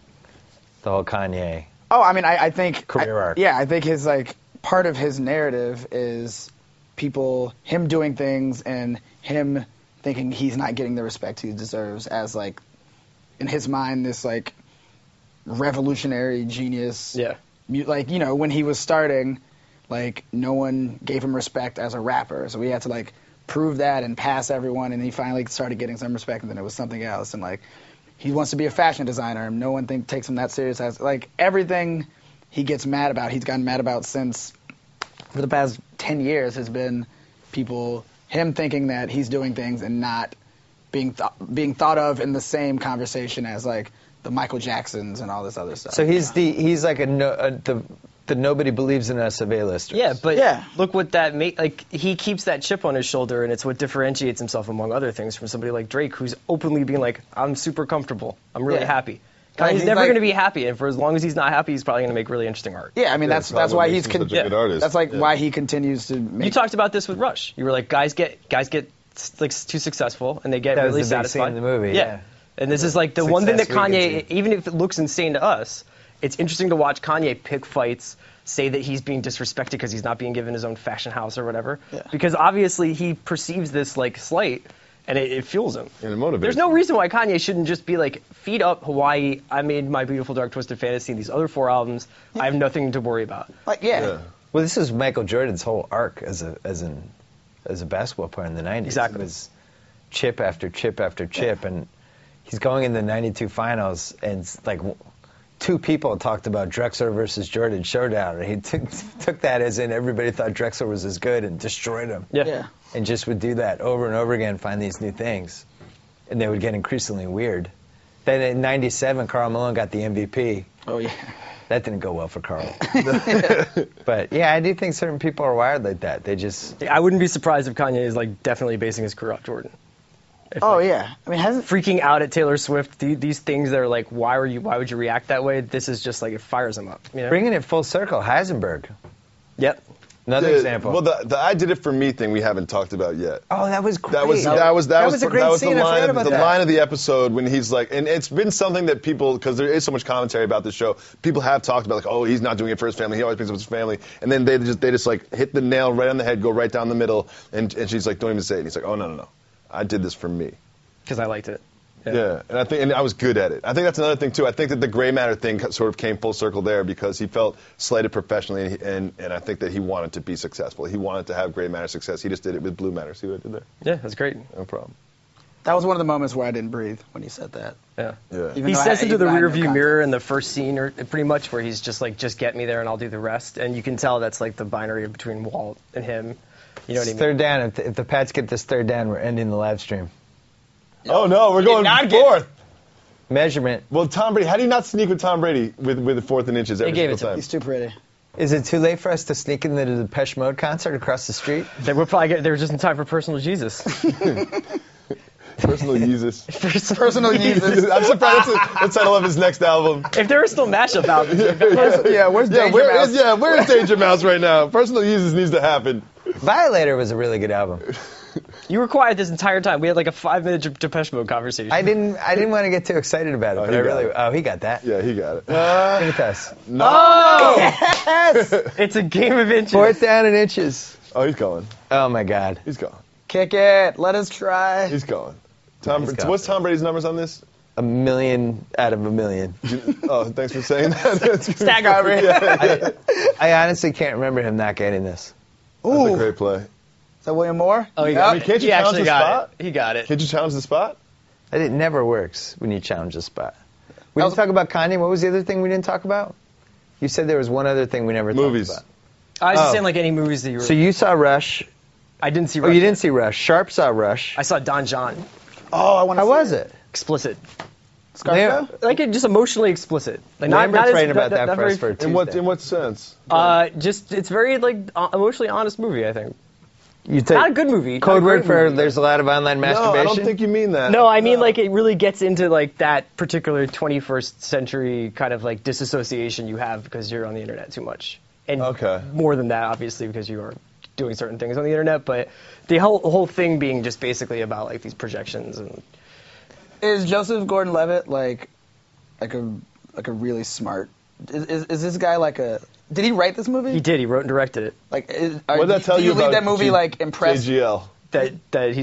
The whole Kanye.
Oh, I mean, I think
career arc.
Yeah, I think his like part of his narrative is him doing things and him thinking he's not getting the respect he deserves as like, in his mind, this like revolutionary genius.
Yeah.
Like, you know, when he was starting, like, no one gave him respect as a rapper, so we had to like prove that and pass everyone, and he finally started getting some respect, and then it was something else, and like he wants to be a fashion designer, and no one takes him that serious as like everything he gets mad about. He's gotten mad about since for the past 10 years has been him thinking that he's doing things and not being thought of in the same conversation as like the Michael Jacksons and all this other stuff.
So he's like the nobody believes in us of A-listers.
Yeah, but look what that like he keeps that chip on his shoulder, and it's what differentiates himself among other things from somebody like Drake, who's openly being like, I'm super comfortable, I'm really happy. Kanye's never going to be happy, and for as long as he's not happy, he's probably going to make really interesting art.
Yeah, I mean that's why he's
such a good artist.
That's like why he continues to make.
You talked about this with Rush. You were like, guys get like too successful, and they get really
was the big
satisfied.
scene in the movie. Yeah.
And this is like the one thing that
Success we
Kanye,
can see.
even if it looks insane to us, it's interesting to watch Kanye pick fights, say that he's being disrespected because he's not being given his own fashion house or whatever.
Yeah.
Because obviously he perceives this like slight, and it fuels him.
And it motivates
There's no
him.
reason why Kanye shouldn't just be like, feed up Hawaii, I made My Beautiful Dark Twisted Fantasy, and these other 4 albums, I have nothing to worry about.
like
Yeah.
Well, this is Michael Jordan's whole arc as a basketball player in the 90s.
Exactly.
It was chip after chip after chip, and he's going in the 92 finals, and like 2 people talked about Drexler versus Jordan showdown, and he took that as in everybody thought Drexler was as good and destroyed him.
Yeah.
And just would do that over and over again, find these new things, and they would get increasingly weird. Then in 97, Karl Malone got the MVP.
Oh yeah.
That didn't go well for Karl. But yeah, I do think certain people are wired like that. They just
I wouldn't be surprised if Kanye is like definitely basing his career off Jordan.
Oh yeah. I mean, hasn't
Freaking out at Taylor Swift, these things that are like, why would you react that way? This is just like, it fires him up. You know?
bringing it full circle. Heisenberg,
Yep.
another example.
Well, the I did it for me thing we haven't talked about yet.
Oh, that was great.
That was
a great
the
scene. I
line
forgot
of
about
the
that.
line of the episode when he's like, and it's been something that people, because there is so much commentary about this show, people have talked about like, oh, he's not doing it for his family. He always brings up his family, and then they just like hit the nail right on the head, go right down the middle, and she's like, don't even say it. And he's like, oh no, I did this for me.
Because I liked it.
Yeah, and I was good at it. I think that's another thing too. I think that the gray matter thing sort of came full circle there because he felt slighted professionally, and I think that he wanted to be successful. He wanted to have gray matter success. He just did it with blue matter. See what I did there?
Yeah, that's great.
No problem.
that was one of the moments where I didn't breathe when he said that.
Yeah.
Even
He
though
says into the
even though I had no
rearview mirror
context.
in the first scene, or pretty much, where he's just like, just get me there and I'll do the rest. And you can tell that's like the binary between Walt and him. You know what I mean?
Third down. If the Pats get this third down, we're ending the live stream.
Oh no, we're going
not
fourth.
Measurement.
Well, Tom Brady, how do you not sneak with Tom Brady with the 4th and inches every
gave it
single
to him.
time?
He's too pretty.
Is it too late for us to sneak into the Depeche Mode concert across the street?
They were just in time for Personal Jesus.
Personal Jesus.
Personal Jesus.
I'm surprised that's the title of his next album.
If there were still mashup albums,
Where's Danger Mouse?
Where's Danger Mouse right now? Personal Jesus needs to happen.
Violator was a really good album.
you were quiet this entire time. We had like a 5-minute Depeche Mode conversation.
I didn't want to get too excited about it, but he got that.
Yeah, he got it.
Give it to us.
No.
Yes! It's a game of inches.
4th down and inches.
Oh, he's going.
Oh my God.
He's going.
Kick it. Let us try.
He's going.
He's
What's Tom Brady's numbers on this?
1 million out of 1 million.
Oh, thanks for saying that.
Stack over.
I honestly can't remember him not getting this.
That's a great play.
Is that William Moore?
Oh, he
Yep.
Can't you
he
challenge
actually
the
got
spot?
it. He got it.
Can't you challenge the spot?
It never works when you challenge the spot. We didn't talk about Kanye. What was the other thing we didn't talk about? You said there was one other thing we never
Movies.
talked
I was just saying like any movies that you were.
about. So you saw Rush.
I didn't see
Oh,
Rush.
you didn't see Rush. Sharp saw Rush.
I saw Don John.
Oh, I want to
How was it?
Explicit.
Lambert-
Like it just emotionally explicit. Like
Lambert's
as-
writing about that
not
for us
very-
for
In what
Tuesday.
sense?
Just it's very like emotionally honest movie. I think.
You take
Not a good movie.
code
not a
word
great
for
movie.
there's a lot of online
No,
masturbation.
I don't think you mean that.
No, I mean like it really gets into like that particular 21st century kind of like disassociation you have because you're on the internet too much. And
Okay.
more than that, obviously, because you are doing certain things on the internet. But the whole thing being just basically about like these projections and.
Is Joseph Gordon-Levitt like a really smart? Is this guy like a? Did he write this movie?
He did. He wrote and directed it.
Like,
What did that tell
do
you
you leave
about
that movie like impressed?
JGL?
That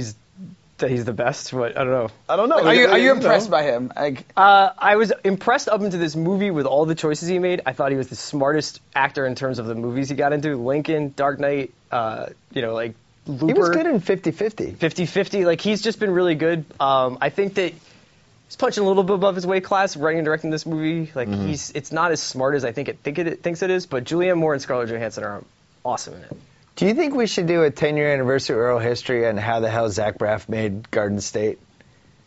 he's the best. What I don't know.
I don't know.
Like, are you impressed by him? Like,
I was impressed up into this movie with all the choices he made. I thought he was the smartest actor in terms of the movies he got into. Lincoln, Dark Knight, like Looper.
He was good in 50-50.
50-50. Like, he's just been really good. I think that he's punching a little bit above his weight class, writing and directing this movie. Like, it's not as smart as I think it thinks it is, but Julianne Moore and Scarlett Johansson are awesome in it.
Do you think we should do a 10-year anniversary oral history on how the hell Zach Braff made Garden State?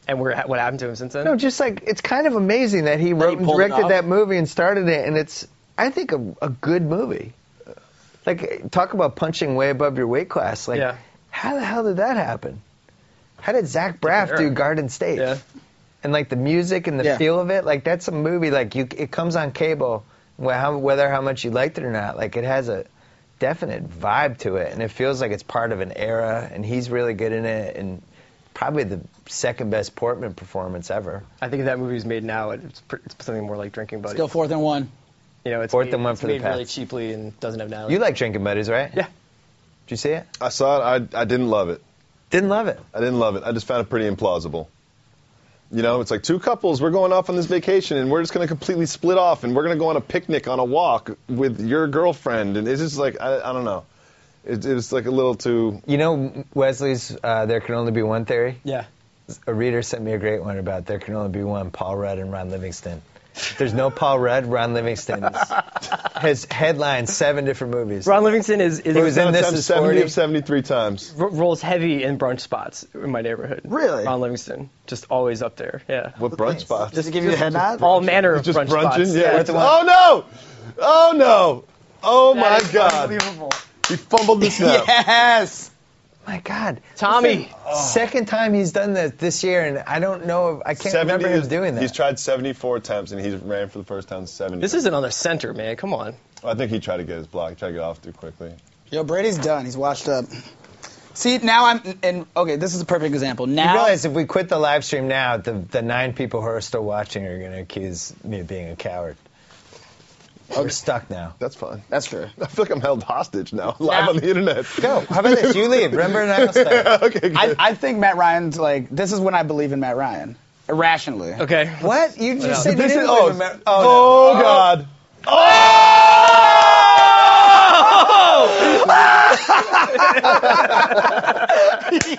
And what happened to him since then?
No, just like, it's kind of amazing that he wrote and
pulled it
directed
off?
that movie and started it, and it's, I think, a good movie. Like, talk about punching way above your weight class. Like,
Yeah.
how the hell did that happen? How did Zach Braff do Garden State?
Yeah.
And, like, the music and the feel of it, like, that's a movie, like, it comes on cable, whether how much you liked it or not. Like, it has a definite vibe to it, and it feels like it's part of an era, and he's really good in it, and probably the second best Portman performance ever.
I think if that movie's made now, it's something more like Drinking Buddies.
still 4th and 1.
You know, it's
Fourth
made,
and one
it's
for the
made really
Pats.
cheaply and doesn't have now.
You like Drinking Buddies, right?
Yeah.
Did you see it?
I saw it. I didn't love it.
Didn't love it.
I didn't love it. I just found it pretty implausible. You know, it's like two couples, we're going off on this vacation, and we're just going to completely split off, and we're going to go on a picnic on a walk with your girlfriend, and it's just like, I don't know. It was like a little too...
You know Wesley's There Can Only Be One theory?
Yeah.
A reader sent me a great one about There Can Only Be One, Paul Rudd and Ron Livingston. If there's no Paul Rudd, Ron Livingston has headlined 7 different movies.
Ron Livingston is
He was in This
Times
Is
70
40.
of 73 times.
rolls heavy in brunch spots in my neighborhood.
Really?
Ron Livingston, just always up there. Yeah.
What brunch spots?
Just to give you the head nod?
All manner of
Just
brunch
brunching?
spots.
Yeah.
Fourth and one.
Oh, no! Oh, no! Oh, my
That is
God.
Unbelievable.
He fumbled the snap.
Yes.
My God.
Tommy.
Second time he's done this year, and I don't know, I can't remember him doing that.
He's tried 74 attempts, and he ran for the first time 70.
This isn't on the center, man. Come on.
I think he tried to get his block. He tried to get off too quickly.
Yo, Brady's done. He's washed up. See, now okay, this is a perfect example.
You
Now,
realize if we quit the live stream now, the 9 people who are still watching are going to accuse me of being a coward. We're stuck now.
That's fine.
that's true.
I feel like I'm held hostage now, live on the internet.
Go. How about this? You leave. Remember, and I'll stay.
Okay, good.
I think Matt Ryan's like, this is when I believe in Matt Ryan. Irrationally.
Okay.
What? You just said you
This
didn't
is-
believe in Matt-
Oh, God.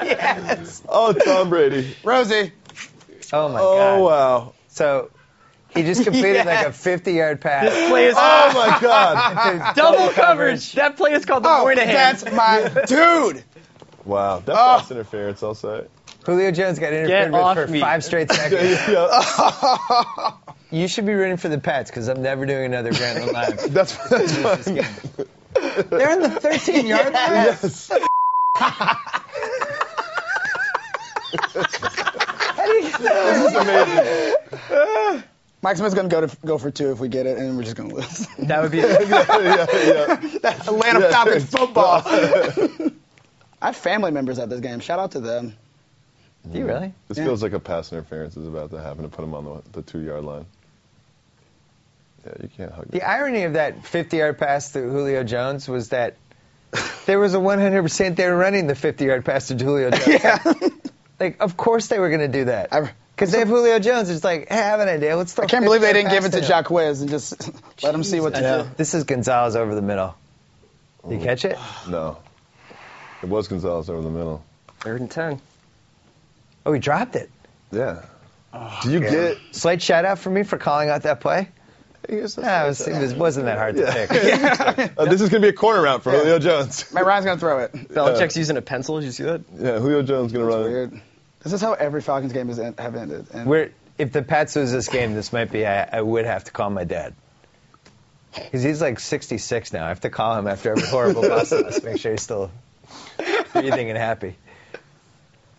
Yes.
Oh, Tom Brady.
Rosie.
Oh, my
Oh,
God.
wow.
So he just completed like a
Yes.
50-yard pass.
Play is
Oh, my God.
double coverage. That play is called the
Oh,
Moynihan.
that's my dude.
Wow, that's pass interference, I'll say.
Julio Jones got interfered with for 5 straight seconds. You should be rooting for the Pats because I'm never doing another Grantland Live.
That's fine.
They're in the 13-yard line.
Yes. This is amazing.
Mike Smith's going to go for 2 if we get it, and we're just going to lose.
That would be
That's Atlanta Falcons football. I have family members at this game. Shout out to them.
Do you really?
This feels like a pass interference is about to happen to put him on the 2-yard line. Yeah, you can't hug
The
that.
irony of that 50-yard pass to Julio Jones was that there was a 100% they were running the 50-yard pass to Julio Jones.
Yeah.
Like, of course they were going to do that. Because they have Julio Jones. It's like, hey, I have an idea. Let's throw
I can't believe they didn't give it to
Jacques.
Jacquez and just let him see what to do.
This is Gonzalez over the middle. Did you catch it?
No. It was Gonzalez over the middle.
3rd and 10.
Oh, he dropped it.
Yeah. Do you get...
Slight shout out for me for calling out that play.
I guess
It wasn't that hard to pick.
this is going to be a corner route for Julio Jones.
Matt Ryan's going to throw it.
Belichick's using a pencil. Did you see that?
Yeah, Julio Jones going to run.
Weird. This is how every Falcons game have ended. And
If the Pats lose this game, this might be, I would have to call my dad. Because he's like 66 now. I have to call him after every horrible loss to make sure he's still breathing and happy.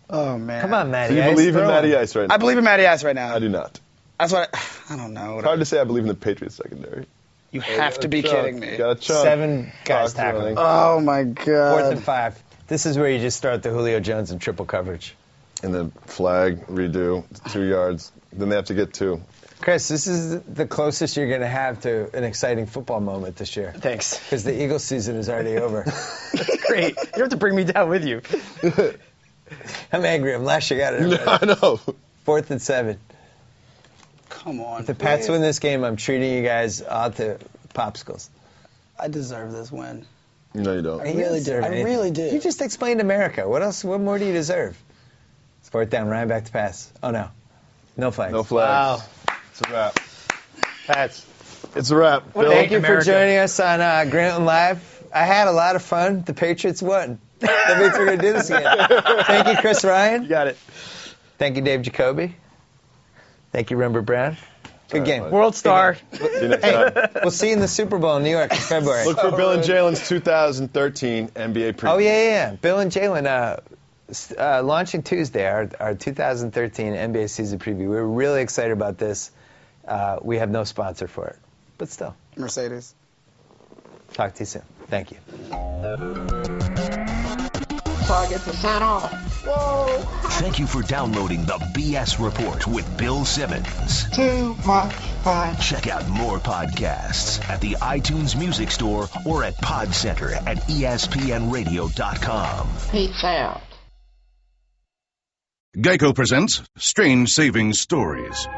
Oh, man.
Come on, Matty
Do you
Ice,
believe in
throw
Matty
him.
Ice right now?
I believe in Matty Ice right now.
I do not.
That's what I don't know.
It's hard to say I believe in the Patriots secondary.
You have to be kidding me.
Got a chunk.
7 guys
Clock's
tackling.
running.
Oh, my God.
4th and 5. This is where you just start the Julio Jones in triple coverage.
And then flag, redo, 2 yards. Then they have to get 2.
Chris, this is the closest you're going to have to an exciting football moment this year.
Thanks.
Because the Eagles season is already over.
Great. You don't have to bring me down with you.
I'm angry. I'm lashing out at him.
I know.
4th and 7.
Come on.
If the Pats win this game, I'm treating you guys out to popsicles.
I deserve this win.
No, you don't.
I really do. I really do.
You just explained America. What else? What more do you deserve? It's 4th down. Ryan back to pass. Oh, no. No flags.
No flags.
Wow.
It's a wrap.
Pats.
It's a wrap.
Well, thank you for joining us on Grantland Live. I had a lot of fun. The Patriots won. That means we're going to do this again. Thank you, Chris Ryan.
You got it.
Thank you, Dave Jacoby. Thank you, Rember Brown. Good game.
Mike.
World star.
See you next time.
We'll see you in the Super Bowl in New York in February.
Look for Bill and Jalen's 2013 NBA preview.
Oh, yeah. Bill and Jalen launching Tuesday, our 2013 NBA season preview. We're really excited about this. We have no sponsor for it, but still.
Mercedes.
Talk to you soon. Thank you.
Target % off. Whoa.
Thank you for downloading the BS Report with Bill Simmons.
Too much fun.
Check out more podcasts at the iTunes Music Store or at Podcenter at ESPNradio.com.
Peace out.
Geico presents Strange Saving Stories.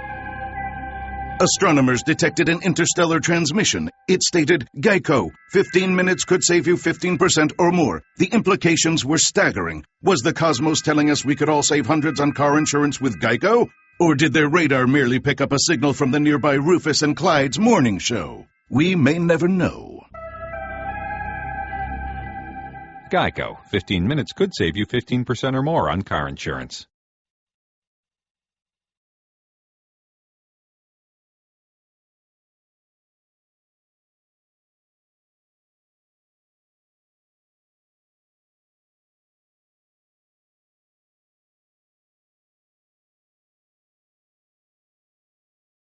Astronomers detected an interstellar transmission. It stated, Geico, 15 minutes could save you 15% or more. The implications were staggering. Was the cosmos telling us we could all save hundreds on car insurance with Geico? Or did their radar merely pick up a signal from the nearby Rufus and Clyde's morning show? We may never know.
Geico. 15 minutes could save you 15% or more on car insurance.